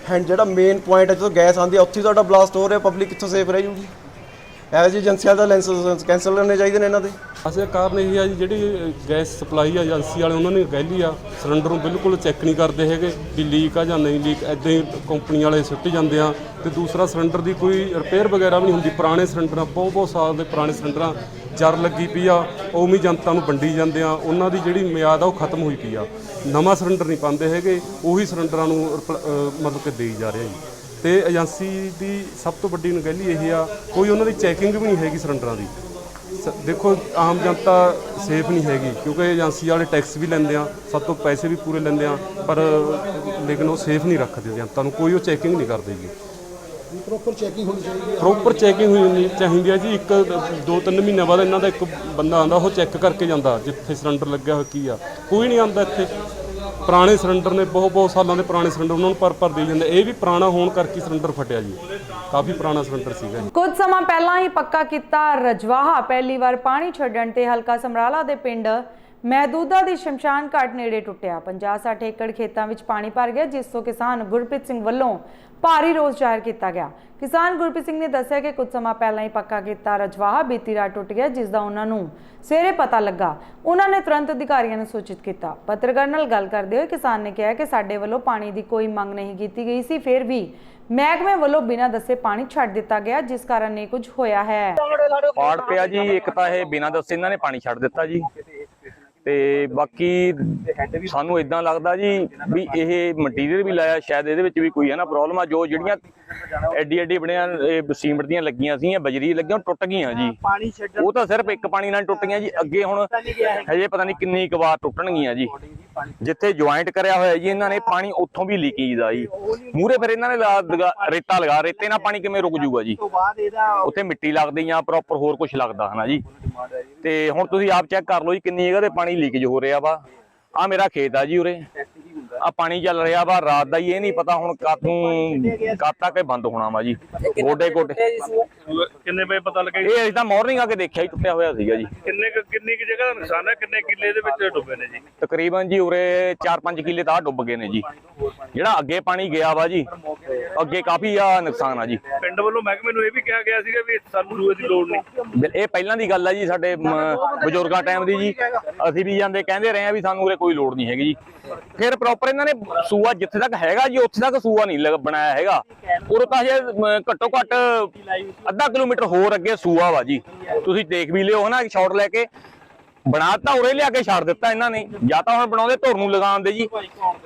ਹੈਂਡ ਜਿਹੜਾ ਮੇਨ ਪੁਆਇੰਟ ਹੈ ਜਦੋਂ ਗੈਸ ਆਉਂਦੀ ਹੈ ਉੱਥੇ ਤੁਹਾਡਾ ਬਲਾਸਟ ਹੋ ਰਿਹਾ, ਪਬਲਿਕ ਕਿੱਥੋਂ ਸੇਫ ਰਹਿ ਜੂਗੀ। ਇਹੋ ਜਿਹੀ ਏਜੰਸੀਆਂ ਦਾ ਲਾਇਸੈਂਸ ਕੈਂਸਲ ਕਰਨੇ ਚਾਹੀਦੇ ਨੇ ਇਹਨਾਂ ਦੇ। ਅਸਲ ਕਾਰਨ ਇਹ ਆ ਜੀ, ਜਿਹੜੀ ਗੈਸ ਸਪਲਾਈ ਏਜੰਸੀ ਵਾਲੇ ਉਹਨਾਂ ਨੇ ਕਹਿਲੀ ਆ ਸਿਲੰਡਰ ਨੂੰ ਬਿਲਕੁਲ ਚੈੱਕ ਨਹੀਂ ਕਰਦੇ ਹੈਗੇ ਵੀ ਲੀਕ ਆ ਜਾਂ ਨਹੀਂ ਲੀਕ, ਇੱਦਾਂ ਹੀ ਕੰਪਨੀ ਵਾਲੇ ਸੁੱਟ ਜਾਂਦੇ ਆ। ਤੇ ਦੂਸਰਾ ਸਿਲੰਡਰ ਦੀ ਕੋਈ ਰਿਪੇਅਰ ਵਗੈਰਾ ਵੀ ਨਹੀਂ ਹੁੰਦੀ। ਪੁਰਾਣੇ ਸਿਲੰਡਰਾਂ ਬਹੁਤ ਸਾਲ ਦੇ ਪੁਰਾਣੇ ਸਿਲੰਡਰਾਂ ਜਰ ਲੱਗੀ ਪਈ ਆ, ਉਵੇਂ ਜਨਤਾ ਨੂੰ ਵੰਡੀ ਜਾਂਦੇ ਆ, ਉਹਨਾਂ ਦੀ ਜਿਹੜੀ ਮਿਆਦ ਆ ਉਹ ਖਤਮ ਹੋਈ ਪਈ ਆ। ਨਵਾਂ ਸਿਲੰਡਰ ਨਹੀਂ ਪਾਉਂਦੇ ਹੈਗੇ, ਉਹੀ ਸਿਲੰਡਰਾਂ ਨੂੰ ਮਤਲਬ ਕਿ ਦੇਈ ਜਾ ਰਿਹਾ ਜੀ। ਤੇ ਏਜੰਸੀ ਦੀ ਸਭ ਤੋਂ ਵੱਡੀ ਨਗਹਿਲੀ ਇਹ ਆ, ਕੋਈ ਉਹਨਾਂ ਦੀ ਚੈਕਿੰਗ ਵੀ ਨਹੀਂ ਹੈਗੀ ਸਿਲੰਡਰਾਂ ਦੀ। ਦੇਖੋ ਆਮ ਜਨਤਾ ਸੇਫ ਨਹੀਂ ਹੈਗੀ, ਕਿਉਂਕਿ ਏਜੰਸੀ ਵਾਲੇ ਟੈਕਸ ਵੀ ਲੈਂਦੇ ਆ, ਸਭ ਤੋਂ ਪੈਸੇ ਵੀ ਪੂਰੇ ਲੈਂਦੇ ਆ, ਪਰ ਲੇਕਿਨ ਉਹ ਸੇਫ ਨਹੀਂ ਰੱਖਦੇ ਜਨਤਾ ਨੂੰ, ਕੋਈ ਉਹ ਚੈਕਿੰਗ ਨਹੀਂ ਕਰਦੇ ਜੀ। ਪ੍ਰੋਪਰ ਚੈਕਿੰਗ ਹੋਣੀ ਚਾਹੀਦੀ ਹੈ। ਪ੍ਰੋਪਰ ਚੈਕਿੰਗ ਹੋਣੀ ਚਾਹੀਦੀ ਹੈ ਜੀ। 2-3 ਮਹੀਨਿਆਂ ਬਾਅਦ ਇਹਨਾਂ ਦਾ ਇੱਕ ਬੰਦਾ ਆਉਂਦਾ, ਉਹ ਚੈੱਕ ਕਰਕੇ ਜਾਂਦਾ ਜਿੱਥੇ ਸਿਲੰਡਰ ਲੱਗਿਆ ਹੋਇਆ ਕੀ ਆ। ਕੋਈ ਨਹੀਂ ਆਉਂਦਾ ਇੱਥੇ। ਪੁਰਾਣੇ ਸਿਲੰਡਰ ਨੇ, ਬਹੁਤ ਸਾਲਾਂ ਦੇ ਪੁਰਾਣੇ ਸਿਲੰਡਰ, ਉਹਨਾਂ ਨੂੰ ਪਰ ਦੇ ਜਾਂਦੇ। ਇਹ ਵੀ ਪੁਰਾਣਾ ਹੋਣ ਕਰਕੇ ਸਿਲੰਡਰ ਫਟਿਆ ਜੀ, ਕਾਫੀ ਪੁਰਾਣਾ ਸਿਲੰਡਰ ਸੀਗਾ ਜੀ। ਕੁਝ ਸਮਾਂ ਪਹਿਲਾਂ ਹੀ ਪੱਕਾ ਕੀਤਾ ਰਜਵਾਹਾ ਪਹਿਲੀ ਵਾਰ ਪਾਣੀ ਛੱਡਣ ਤੇ ਹਲਕਾ ਸਮਰਾਲਾ ਦੇ ਪਿੰਡ ਮਹਿਦੂਦਾ ਦੀ ਸ਼ਮਸ਼ਾਨ ਘਾਟ ਨੇੜੇ ਟੁੱਟਿਆ। 50-60 ਏਕੜ ਖੇਤਾਂ ਵਿੱਚ ਪਾਣੀ ਭਰ ਗਿਆ, ਜਿਸ ਤੋਂ ਕਿਸਾਨ ਗੁਰਪ੍ਰੀਤ ਸਿੰਘ ਵੱਲੋਂ ਭਾਰੀ ਰੋਸ ਜ਼ਾਹਿਰ ਕੀਤਾ ਗਿਆ। ਕਿਸਾਨ ਗੁਰਪ੍ਰੀਤ ਸਿੰਘ ਨੇ ਦੱਸਿਆ ਕਿ ਕੁਝ ਸਮਾਂ ਪਹਿਲਾਂ ਹੀ ਪੱਕਾ ਕੀਤਾ ਰਜਵਾਹਾ ਬੀਤੀ ਰਾਤ ਟੁੱਟ ਗਿਆ, ਜਿਸ ਦਾ ਉਹਨਾਂ ਨੂੰ ਸਵੇਰੇ ਪਤਾ ਲੱਗਾ। ਉਹਨਾਂ ਨੇ ਤੁਰੰਤ ਅਧਿਕਾਰੀਆਂ ਨੂੰ ਸੂਚਿਤ ਕੀਤਾ। ਪੱਤਰਕਾਰ ਨਾਲ ਗੱਲ ਕਰਦੇ ਹੋਏ ਕਿਸਾਨ ਨੇ ਕਿਹਾ ਕਿ ਸਾਡੇ ਵੱਲੋਂ ਪਾਣੀ ਦੀ ਕੋਈ ਮੰਗ ਨਹੀਂ ਕੀਤੀ ਗਈ ਸੀ, ਫਿਰ ਵੀ ਮਹਿਕਮੇ ਵੱਲੋਂ ਬਿਨਾਂ ਦੱਸੇ ਪਾਣੀ ਛੱਡ ਦਿੱਤਾ ਗਿਆ, ਜਿਸ ਕਾਰਨ ਇਹ ਕੁਝ ਹੋਇਆ ਹੈ। ਪਾੜ ਪਿਆ ਜੀ, ਇੱਕ ਤਾਂ ਇਹ ਬਿਨਾਂ ਦੱਸੇ ਇਹਨਾਂ ਨੇ ਪਾਣੀ ਛੱਡ ਦਿੱਤਾ ਜੀ, ਤੇ ਬਾਕੀ ਸਾਨੂੰ ਇਦਾਂ ਲੱਗਦਾ ਜੀ ਵੀ ਇਹ ਮਟੀਰੀਅਲ ਵੀ ਲਾਇਆ, ਸ਼ਾਇਦ ਇਹਦੇ ਵਿੱਚ ਵੀ ਕੋਈ ਹੈ ਨਾ ਪ੍ਰੋਬਲਮ ਆ। ਜੋ ਜਿਹੜੀਆਂ ਐਡੀ ਬਣਿਆ ਸੀਮਟ ਦੀਆਂ ਲੱਗੀਆਂ ਸੀ, ਬਜਰੀ ਲੱਗੀਆਂ, ਟੁੱਟ ਗਈਆਂ ਜੀ। ਉਹ ਤਾਂ ਸਿਰਫ ਇੱਕ ਪਾਣੀ ਨਾਲ ਟੁੱਟ ਗਈਆਂ ਜੀ, ਅੱਗੇ ਹੁਣ ਹਜੇ ਪਤਾ ਨਹੀਂ ਕਿੰਨੀ ਕੁ ਵਾਰ ਟੁੱਟਣਗੀਆਂ ਜੀ। ਜਿੱਥੇ ਜੁਆਇੰਟ ਕਰਿਆ ਹੋਇਆ ਜੀ ਇਹਨਾਂ ਨੇ, ਪਾਣੀ ਉੱਥੋਂ ਵੀ ਲੀਕੇਜ ਦਾ ਜੀ। ਮੂਹਰੇ ਫਿਰ ਇਹਨਾਂ ਨੇ ਰੇਤਾ ਲਗਾ, ਰੇਤੇ ਨਾਲ ਪਾਣੀ ਕਿਵੇਂ ਰੁਕ ਜੂਗਾ ਜੀ। ਉੱਥੇ ਮਿੱਟੀ ਲੱਗਦੀ ਜਾਂ ਪ੍ਰੋਪਰ ਹੋਰ ਕੁਝ ਲੱਗਦਾ ਹਨਾ ਜੀ। ਤੇ ਹੁਣ ਤੁਸੀਂ ਆਪ ਚੈੱਕ ਕਰ ਲਓ ਜੀ ਕਿੰਨੀ ਜਗ੍ਹਾ ਤੇ ਪਾਣੀ ਲੀਕੇਜ ਹੋ ਰਿਹਾ ਵਾ। ਆ ਮੇਰਾ ਖੇਤ ਆ ਜੀ, ਉਰੇ ਆ ਪਾਣੀ ਚੱਲ ਰਿਹਾ ਵਾ ਰਾਤ ਦਾ ਹੀ, ਇਹ ਨਹੀਂ ਪਤਾ ਹੁਣ ਕਦ ਤੱਕ ਬੰਦ ਹੋਣਾ ਵਾ ਜੀ। ਗੋਡੇ ਕਿੰਨੇ ਵਜੇ ਪਤਾ ਲੱਗਿਆ? ਇਹ ਅਸੀਂ ਤਾਂ ਮਾਰਨਿੰਗ ਆ ਕੇ ਦੇਖਿਆ ਹੀ ਟੁੱਟਿਆ ਹੋਇਆ ਸੀਗਾ ਜੀ। ਕਿੰਨੀ ਕੁ ਜਗ੍ਹਾ ਦਾ ਨੁਕਸਾਨ ਹੈ? ਕਿੰਨੇ ਕਿੱਲੇ ਦੇ ਵਿੱਚ ਡੁੱਬੇ ਨੇ ਜੀ? ਤਕਰੀਬਨ ਜੀ ਉਰੇ 4-5 ਕਿੱਲੇ ਤਾਂ ਡੁੱਬ ਗਏ ਨੇ ਜੀ। ਜਿਹੜਾ ਅੱਗੇ ਪਾਣੀ ਗਿਆ ਵਾ ਜੀ, ਅੱਗੇ ਕਾਫੀ ਆ ਨੁਕਸਾਨ ਆ ਜੀ। ਪਿੰਡ ਵੱਲੋਂ ਮਹਿਕਮੇ ਨੂੰ ਇਹ ਵੀ ਕਿਹਾ ਗਿਆ ਸੀਗਾ ਵੀ ਸਾਨੂੰ ਸੂਏ ਦੀ ਲੋੜ ਨਹੀਂ। ਇਹ ਪਹਿਲਾਂ ਦੀ ਗੱਲ ਆ ਜੀ, ਸਾਡੇ ਬਜ਼ੁਰਗਾਂ ਟਾਈਮ ਦੀ ਜੀ। ਅਸੀਂ ਵੀ ਜਾਂਦੇ ਕਹਿੰਦੇ ਰਹੇ ਆ ਵੀ ਸਾਨੂੰ ਉਰੇ ਕੋਈ ਲੋੜ ਨਹੀਂ ਹੈਗੀ ਜੀ। ਫਿਰ ਪ੍ਰੋਪਰ ਇਹਨਾਂ ਨੇ ਸੂਆ ਜਿੱਥੇ ਤੱਕ ਹੈਗਾ ਜੀ, ਉੱਥੇ ਤੱਕ ਸੂਆ ਨਹੀਂ ਬਣਾਇਆ ਹੈਗਾ। ਉਰੇ ਤਾਂ ਹਜੇ ਘੱਟੋ ਘੱਟ ਅੱਧਾ ਕਿਲੋਮੀਟਰ ਹੋਰ ਅੱਗੇ ਸੂਆ ਵਾ ਜੀ। ਤੁਸੀਂ ਦੇਖ ਵੀ ਲਿਓ ਹਨਾ, ਸ਼ਾਟ ਲੈ ਕੇ ਬਣਾਤਾ, ਉਰੇ ਲਿਆ ਕੇ ਛੱਡ ਦਿੱਤਾ ਇਹਨਾਂ ਨੇ। ਜਾਂ ਤਾਂ ਹੁਣ ਬਣਾਉਂਦੇ ਧੁਰ ਨੂੰ ਲਗਾਉਂਦੇ ਜੀ।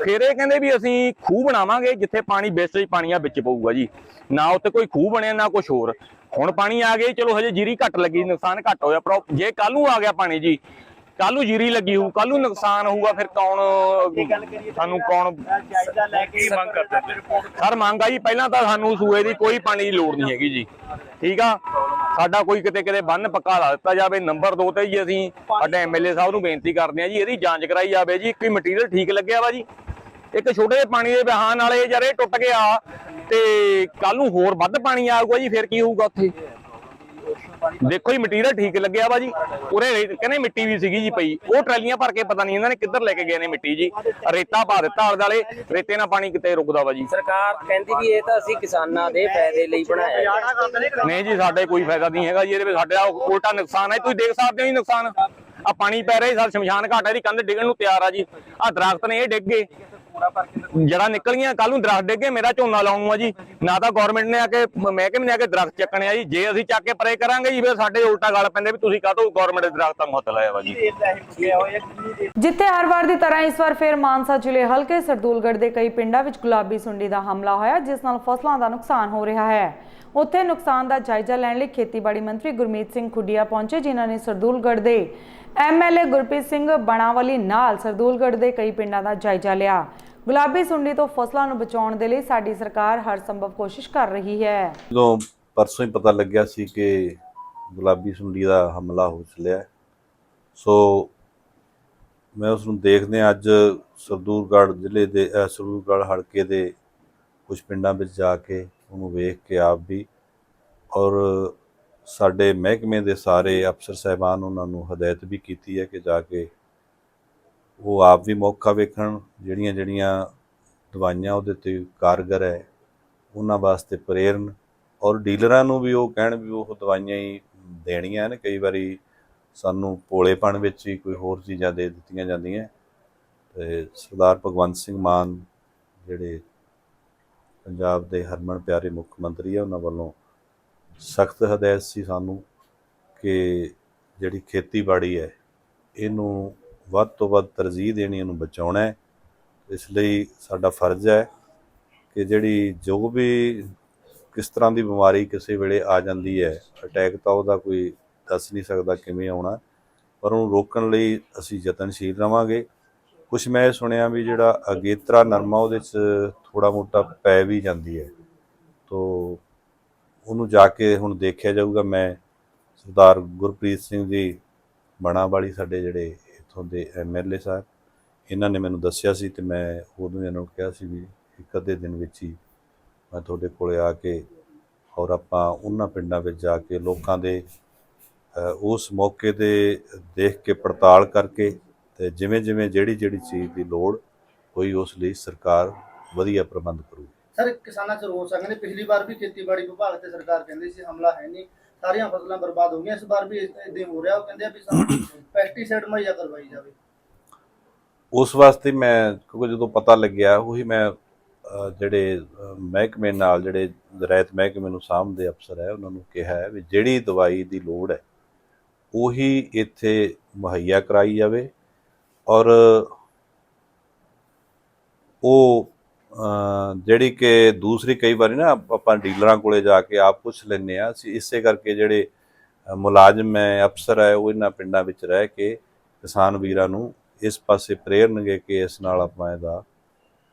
ਫਿਰ ਇਹ ਕਹਿੰਦੇ ਵੀ ਅਸੀਂ ਖੂਹ ਬਣਾਵਾਂਗੇ ਜਿੱਥੇ ਪਾਣੀ ਵੇਸਟੇਜ ਪਾਣੀ ਆ ਵਿੱਚ ਪਊਗਾ ਜੀ। ਨਾ ਉੱਥੇ ਕੋਈ ਖੂਹ ਬਣਿਆ ਨਾ ਕੁਝ ਹੋਰ। ਹੁਣ ਪਾਣੀ ਆ ਗਿਆ, ਚਲੋ ਹਜੇ ਜੀਰੀ ਘੱਟ ਲੱਗੀ, ਨੁਕਸਾਨ ਘੱਟ ਹੋਇਆ। ਜੇ ਕੱਲ ਨੂੰ ਆ ਗਿਆ ਪਾਣੀ ਜੀ, ਕੱਲ ਨੂੰ ਜੀਰੀ ਲੱਗੀ ਹੋਊ, ਕੱਲ ਨੂੰ ਨੁਕਸਾਨ ਹੋਊਗਾ, ਫਿਰ ਸਾਨੂੰ ਕੌਣ ਮੰਗ ਕਰਦੇ? ਸਰ ਮੰਗ ਆ ਜੀ, ਪਹਿਲਾਂ ਤਾਂ ਸਾਨੂੰ ਸੂਏ ਦੀ ਕੋਈ ਪਾਣੀ ਦੀ ਲੋੜ ਨਹੀਂ ਹੈਗੀ ਜੀ, ਠੀਕ ਆ। ਸਾਡਾ ਕੋਈ ਕਿਤੇ ਬੰਨ ਪੱਕਾ ਲਾ ਦਿੱਤਾ ਜਾਵੇ। ਨੰਬਰ 2 ਤੇ ਜੀ ਅਸੀਂ ਸਾਡੇ ਐਮਐਲਏ ਸਾਹਿਬ ਨੂੰ ਬੇਨਤੀ ਕਰਦੇ ਆ ਜੀ, ਇਹਦੀ ਜਾਂਚ ਕਰਾਈ ਜਾਵੇ ਜੀ। ਕੋਈ ਮਟੀਰੀਅਲ ਠੀਕ ਲੱਗਿਆ ਵਾ ਜੀ, ਇੱਕ ਛੋਟੇ ਜਿਹੇ ਪਾਣੀ ਦੇ ਬਹਾਨ ਨਾਲ ਇਹ ਯਾਰ ਇਹ ਟੁੱਟ ਗਿਆ ਤੇ ਕੱਲ ਨੂੰ ਹੋਰ ਵੱਧ ਪਾਣੀ ਆਊਗਾ ਜੀ, ਫਿਰ ਕੀ ਹੋਊਗਾ ਉੱਥੇ? ਦੇਖੋ ਜੀ ਮਟੀਰੀਅਲ ਠੀਕ ਲੱਗਿਆ ਵਾ ਜੀ। ਉਰੇ ਕਹਿੰਦੇ ਮਿੱਟੀ ਵੀ ਸੀਗੀ ਜੀ ਪਈ, ਉਹ ਟਰਾਲੀਆਂ ਭਰ ਕੇ ਪਤਾ ਨਹੀਂ ਇਹਨਾਂ ਨੇ ਕਿੱਧਰ ਲੈ ਕੇ ਗਏ ਨੇ ਮਿੱਟੀ ਜੀ। ਰੇਤਾ ਪਾ ਦਿੱਤਾ ਆਲੇ ਦੁਆਲੇ, ਰੇਤੇ ਨਾਲ ਪਾਣੀ ਕਿਤੇ ਰੁਕਦਾ ਵਾ ਜੀ। ਸਰਕਾਰ ਕਹਿੰਦੀ ਵੀ ਇਹ ਤਾਂ ਅਸੀਂ ਕਿਸਾਨਾਂ ਦੇ ਫਾਇਦੇ ਲਈ ਬਣਾਇਆ। ਨਹੀਂ ਜੀ, ਸਾਡੇ ਕੋਈ ਫਾਇਦਾ ਨਹੀਂ ਹੈਗਾ ਜੀ ਇਹਦੇ ਵਿੱਚ, ਸਾਡਾ ਉਲਟਾ ਨੁਕਸਾਨ ਹੈ। ਤੁਸੀਂ ਦੇਖ ਸਕਦੇ ਹੋ ਜੀ ਨੁਕਸਾਨ। ਆ ਪਾਣੀ ਪੈ ਰਿਹਾ, ਸ਼ਮਸ਼ਾਨ ਘਾਟ ਇਹਦੀ ਕੰਧ ਡਿੱਗਣ ਨੂੰ ਤਿਆਰ ਆ ਜੀ। ਆ ਦਰਖਤ ਨੇ ਇਹ ਡਿੱਗ ਗਏ, ਜੜਾਂ ਨਿਕਲ ਗਈਆਂ, ਕੱਲ ਨੂੰ ਦਰਖਤ ਡਿੱਗੇ, ਮੇਰਾ ਝੋਨਾ ਲਾਉਣ ਨੂੰ ਆ ਜੀ। ਨਾ ਤਾਂ ਗਵਰਨਮੈਂਟ ਨੇ ਆ ਕੇ, ਮਹਿਕਮੇ ਨੇ ਆ ਕੇ ਦਰਖਤ ਚੱਕਣੇ ਆ ਜੀ। ਜੇ ਅਸੀਂ ਚੱਕ ਕੇ ਪਰੇ ਕਰਾਂਗੇ ਜੀ, ਫਿਰ ਸਾਡੇ ਉਲਟਾ ਗੱਲ ਪੈਂਦੇ ਵੀ ਤੁਸੀਂ ਕਾਹਤੋਂ ਗਵਰਨਮੈਂਟ ਦੇ ਦਰਖਤਾਂ ਨੂੰ ਹੱਥ ਲਾਇਆ ਵਾ ਜੀ। ਜਿੱਥੇ ਹਰ ਵਾਰ ਦੀ ਤਰ੍ਹਾਂ ਇਸ ਵਾਰ ਫਿਰ ਮਾਨਸਾ ਜ਼ਿਲ੍ਹੇ ਹਲਕੇ ਸਰਦੂਲਗੜ੍ਹ ਦੇ ਕਈ ਪਿੰਡਾਂ ਵਿੱਚ ਗੁਲਾਬੀ ਸੁੰਡੀ ਦਾ ਹਮਲਾ ਹੋਇਆ, ਜਿਸ ਨਾਲ ਫਸਲਾਂ ਦਾ ਨੁਕਸਾਨ ਹੋ ਰਿਹਾ ਹੈ। ਉੱਥੇ ਨੁਕਸਾਨ ਦਾ ਜਾਇਜ਼ਾ ਲੈਣ ਲਈ ਖੇਤੀਬਾੜੀ ਮੰਤਰੀ ਗੁਰਮੀਤ ਸਿੰਘ ਖੁੱਡੀਆ ਪਹੁੰਚੇ, ਜਿਨ੍ਹਾਂ ਨੇ ਸਰਦੂਲਗੜ੍ਹ ਦੇ ਐਮਐਲਏ ਗੁਰਪ੍ਰੀਤ ਸਿੰਘ ਬਣਾਵਲੀ ਨਾਲ ਸਰਦੂਲਗੜ੍ਹ ਦੇ ਕਈ ਪਿੰਡਾਂ ਦਾ ਜਾਇਜ਼ਾ ਲਿਆ। ਗੁਲਾਬੀ ਸੁੰਡੀ ਤੋਂ ਫਸਲਾਂ ਨੂੰ ਬਚਾਉਣ ਦੇ ਲਈ ਸਾਡੀ ਸਰਕਾਰ ਹਰ ਸੰਭਵ ਕੋਸ਼ਿਸ਼ ਕਰ ਰਹੀ ਹੈ। ਜਦੋਂ ਪਰਸੋਂ ਹੀ ਪਤਾ ਲੱਗਿਆ ਸੀ ਕਿ ਗੁਲਾਬੀ ਸੁੰਡੀ ਦਾ ਹਮਲਾ ਹੋ ਚੱਲਿਆ, ਸੋ ਮੈਂ ਉਸ ਨੂੰ ਦੇਖਦੇ ਅੱਜ ਸਰਦੂਲਗੜ੍ਹ ਜ਼ਿਲ੍ਹੇ ਦੇ ਸਰਦੂਲਗੜ੍ਹ ਹਲਕੇ ਦੇ ਕੁਝ ਪਿੰਡਾਂ ਵਿੱਚ ਜਾ ਕੇ ਉਹਨੂੰ ਵੇਖ ਕੇ ਆਪ ਵੀ, ਔਰ ਸਾਡੇ ਮਹਿਕਮੇ ਦੇ ਸਾਰੇ ਅਫਸਰ ਸਾਹਿਬਾਨ ਉਹਨਾਂ ਨੂੰ ਹਦਾਇਤ ਵੀ ਕੀਤੀ ਹੈ ਕਿ ਜਾ ਕੇ ਉਹ ਆਪ ਵੀ ਮੌਕਾ ਵੇਖਣ, ਜਿਹੜੀਆਂ ਦਵਾਈਆਂ ਉਹਦੇ 'ਤੇ ਕਾਰਗਰ ਹੈ ਉਹਨਾਂ ਵਾਸਤੇ ਪ੍ਰੇਰਨ, ਔਰ ਡੀਲਰਾਂ ਨੂੰ ਵੀ ਉਹ ਕਹਿਣ ਵੀ ਉਹ ਦਵਾਈਆਂ ਹੀ ਦੇਣੀਆਂ ਨੇ। ਕਈ ਵਾਰੀ ਸਾਨੂੰ ਭੋਲੇਪਣ ਵਿੱਚ ਹੀ ਕੋਈ ਹੋਰ ਚੀਜ਼ਾਂ ਦੇ ਦਿੱਤੀਆਂ ਜਾਂਦੀਆਂ। ਤੇ ਸਰਦਾਰ ਭਗਵੰਤ ਸਿੰਘ ਮਾਨ ਜਿਹੜੇ ਪੰਜਾਬ ਦੇ ਹਰਮਨ ਪਿਆਰੇ ਮੁੱਖ ਮੰਤਰੀ ਆ, ਉਹਨਾਂ ਵੱਲੋਂ ਸਖਤ ਹਦਾਇਤ ਸੀ ਸਾਨੂੰ ਕਿ ਜਿਹੜੀ ਖੇਤੀਬਾੜੀ ਹੈ ਇਹਨੂੰ ਵੱਧ ਤੋਂ ਵੱਧ ਤਰਜੀਹ ਦੇਣੀ, ਇਹਨੂੰ ਬਚਾਉਣਾ ਹੈ। ਇਸ ਲਈ ਸਾਡਾ ਫਰਜ਼ ਹੈ ਕਿ ਜਿਹੜੀ ਜੋ ਵੀ ਕਿਸ ਤਰ੍ਹਾਂ ਦੀ ਬਿਮਾਰੀ ਕਿਸੇ ਵੇਲੇ ਆ ਜਾਂਦੀ ਹੈ, ਅਟੈਕ ਤਾਂ ਉਹਦਾ ਕੋਈ ਦੱਸ ਨਹੀਂ ਸਕਦਾ ਕਿਵੇਂ ਆਉਣਾ, ਪਰ ਉਹਨੂੰ ਰੋਕਣ ਲਈ ਅਸੀਂ ਯਤਨਸ਼ੀਲ ਰਹਾਂਗੇ। ਕੁਛ ਮੈਂ ਇਹ ਸੁਣਿਆ ਵੀ ਜਿਹੜਾ ਅਗੇਤਰਾ ਨਰਮਾ ਉਹਦੇ 'ਚ ਥੋੜ੍ਹਾ ਮੋਟਾ ਪੈ ਵੀ ਜਾਂਦੀ ਹੈ, ਤੋ ਉਹਨੂੰ ਜਾ ਕੇ ਹੁਣ ਦੇਖਿਆ ਜਾਊਗਾ। ਮੈਂ ਸਰਦਾਰ ਗੁਰਪ੍ਰੀਤ ਸਿੰਘ ਜੀ ਬਣਾ ਵਾਲੀ ਸਾਡੇ ਜਿਹੜੇ ਇੱਥੋਂ ਦੇ MLA ਸਾਹਿਬ, ਇਹਨਾਂ ਨੇ ਮੈਨੂੰ ਦੱਸਿਆ ਸੀ ਤੇ ਮੈਂ ਉਦੋਂ ਇਹਨਾਂ ਨੂੰ ਕਿਹਾ ਸੀ ਵੀ ਇੱਕ ਅੱਧੇ ਦਿਨ ਵਿੱਚ ਹੀ ਮੈਂ ਤੁਹਾਡੇ ਕੋਲੇ ਆ ਕੇ ਔਰ ਆਪਾਂ ਉਹਨਾਂ ਪਿੰਡਾਂ ਵਿੱਚ ਜਾ ਕੇ ਲੋਕਾਂ ਦੇ ਉਸ ਮੌਕੇ 'ਤੇ ਦੇਖ ਕੇ ਪੜਤਾਲ ਕਰਕੇ ਤੇ ਜਿਵੇਂ ਜਿਹੜੀ ਚੀਜ਼ ਦੀ ਲੋੜ ਹੋਈ ਉਸ ਲਈ ਸਰਕਾਰ ਵਧੀਆ ਪ੍ਰਬੰਧ ਕਰੂਗੀ। ਸਰ, ਕਿਸਾਨਾਂ 'ਚ ਰੋਸ ਆ, ਕਹਿੰਦੇ ਪਿਛਲੀ ਵਾਰ ਵੀ ਖੇਤੀਬਾੜੀ ਵਿਭਾਗ ਤੇ ਸਰਕਾਰ ਕਹਿੰਦੀ ਸੀ ਹਮਲਾ ਹੈ ਨਹੀਂ, ਸਾਰੀਆਂ ਫਸਲਾਂ ਬਰਬਾਦ ਹੋ ਗਈਆਂ। ਇਸ ਵਾਰ ਵੀ ਇਦਾਂ ਹੋ ਰਿਹਾ। ਉਹ ਕਹਿੰਦੇ ਆ ਵੀ ਸਾਨੂੰ ਪੈਸਟੀਸਾਈਡ ਮੁਹੱਈਆ ਕਰਵਾਈ ਜਾਵੇ। ਉਸ ਵਾਸਤੇ ਮੈਂ, ਕਿਉਂਕਿ ਜਦੋਂ ਪਤਾ ਲੱਗਿਆ ਉਹੀ ਮੈਂ ਜਿਹੜੇ ਮਹਿਕਮੇ ਨਾਲ ਜਿਹੜੇ ਜ਼ਰਾਇਤ ਮਹਿਕਮੇ ਨੂੰ ਸਾਂਭਦੇ ਅਫਸਰ ਹੈ ਉਹਨਾਂ ਨੂੰ ਕਿਹਾ ਹੈ ਵੀ ਜਿਹੜੀ ਦਵਾਈ ਦੀ ਲੋੜ ਹੈ ਉਹੀ ਇੱਥੇ ਮੁਹੱਈਆ ਕਰਾਈ ਜਾਵੇ। ਔਰ ਉਹ ਜਿਹੜੀ ਕਿ ਦੂਸਰੀ ਕਈ ਵਾਰੀ ਨਾ ਆਪਾਂ ਡੀਲਰਾਂ ਕੋਲੇ ਜਾ ਕੇ ਆਪ ਪੁੱਛ ਲੈਂਦੇ ਹਾਂ, ਅਸੀਂ ਇਸੇ ਕਰਕੇ ਜਿਹੜੇ ਮੁਲਾਜ਼ਮ ਹੈ, ਅਫਸਰ ਹੈ, ਉਹ ਇਹਨਾਂ ਪਿੰਡਾਂ ਵਿੱਚ ਰਹਿ ਕੇ ਕਿਸਾਨ ਵੀਰਾਂ ਨੂੰ ਇਸ ਪਾਸੇ ਪ੍ਰੇਰਨਗੇ ਕਿ ਇਸ ਨਾਲ ਆਪਾਂ ਇਹਦਾ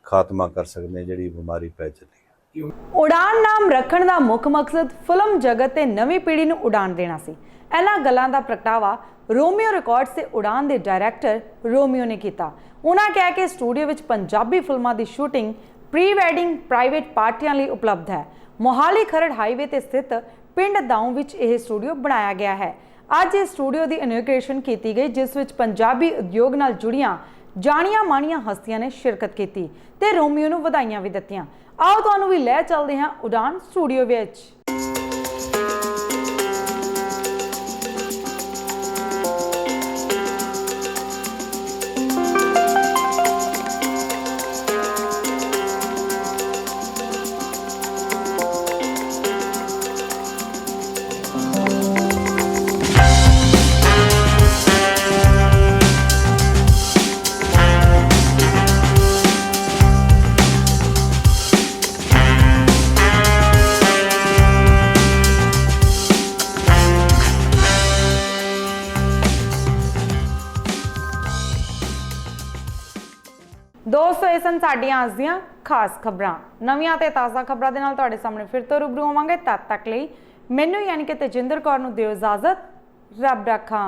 ਖਾਤਮਾ ਕਰ ਸਕਦੇ ਹਾਂ ਜਿਹੜੀ ਬਿਮਾਰੀ ਪੈ ਚੱਲੀ ਹੈ। ਉਡਾਨ ਨਾਮ ਰੱਖਣ ਦਾ ਮੁੱਖ ਮਕਸਦ ਫਿਲਮ ਜਗਤ ਤੇ ਨਵੀਂ ਪੀੜ੍ਹੀ ਨੂੰ ਉਡਾਨ ਦੇਣਾ ਸੀ। ਇਹਨਾਂ ਗੱਲਾਂ ਦਾ ਪ੍ਰਗਟਾਵਾ ਰੋਮੀਓ ਰਿਕਾਰਡਸ ਤੇ ਉਡਾਨ ਦੇ ਡਾਇਰੈਕਟਰ ਰੋਮੀਓ ਨੇ ਕੀਤਾ। ਉਹਨਾਂ ਕਿਹਾ ਕਿ ਸਟੂਡੀਓ ਵਿੱਚ ਪੰਜਾਬੀ ਫਿਲਮਾਂ ਦੀ ਸ਼ੂਟਿੰਗ ਪ੍ਰੀ ਵੈਡਿੰਗ ਪ੍ਰਾਈਵੇਟ ਪਾਰਟੀਆਂ ਲਈ ਉਪਲਬਧ ਹੈ। ਮੋਹਾਲੀ ਖਰੜ ਹਾਈਵੇ ਤੇ ਸਥਿਤ ਪਿੰਡ ਦਾਊਂ ਵਿੱਚ ਇਹ ਸਟੂਡੀਓ ਬਣਾਇਆ ਗਿਆ ਹੈ। ਅੱਜ ਇਸ ਸਟੂਡੀਓ ਦੀ ਇਨੌਗ੍ਰੇਸ਼ਨ ਕੀਤੀ ਗਈ, ਜਿਸ ਵਿੱਚ ਪੰਜਾਬੀ ਉਦਯੋਗ ਨਾਲ ਜੁੜੀਆਂ ਜਾਣੀਆਂ ਮਾਣੀਆਂ ਹਸਤੀਆਂ ਨੇ ਸ਼ਿਰਕਤ ਕੀਤੀ ਤੇ ਰੋਮੀਓ ਨੂੰ ਵਧਾਈਆਂ ਵੀ ਦਿੱਤੀਆਂ। ਆਓ ਤੁਹਾਨੂੰ ਵੀ ਲੈ ਚੱਲਦੇ ਹਾਂ ਉਡਾਨ ਸਟੂਡੀਓ ਵਿੱਚ। ਦੋਸਤੋ, ਇਹ ਸਨ ਸਾਡੀਆਂ ਅੱਜ ਦੀਆਂ ਖਾਸ ਖਬਰਾਂ। ਨਵੀਆਂ ਤੇ ਤਾਜ਼ਾ ਖਬਰਾਂ ਦੇ ਨਾਲ ਤੁਹਾਡੇ ਸਾਹਮਣੇ ਫਿਰ ਤੋਂ ਰੂਬਰੂ ਹੋਵਾਂਗੇ। ਤਦ ਤੱਕ ਲਈ ਮੈਨੂੰ ਯਾਨੀ ਕਿ ਤੇਜਿੰਦਰ ਕੌਰ ਨੂੰ ਦਿਓ ਇਜਾਜ਼ਤ। ਰੱਬ ਰਾਖਾ।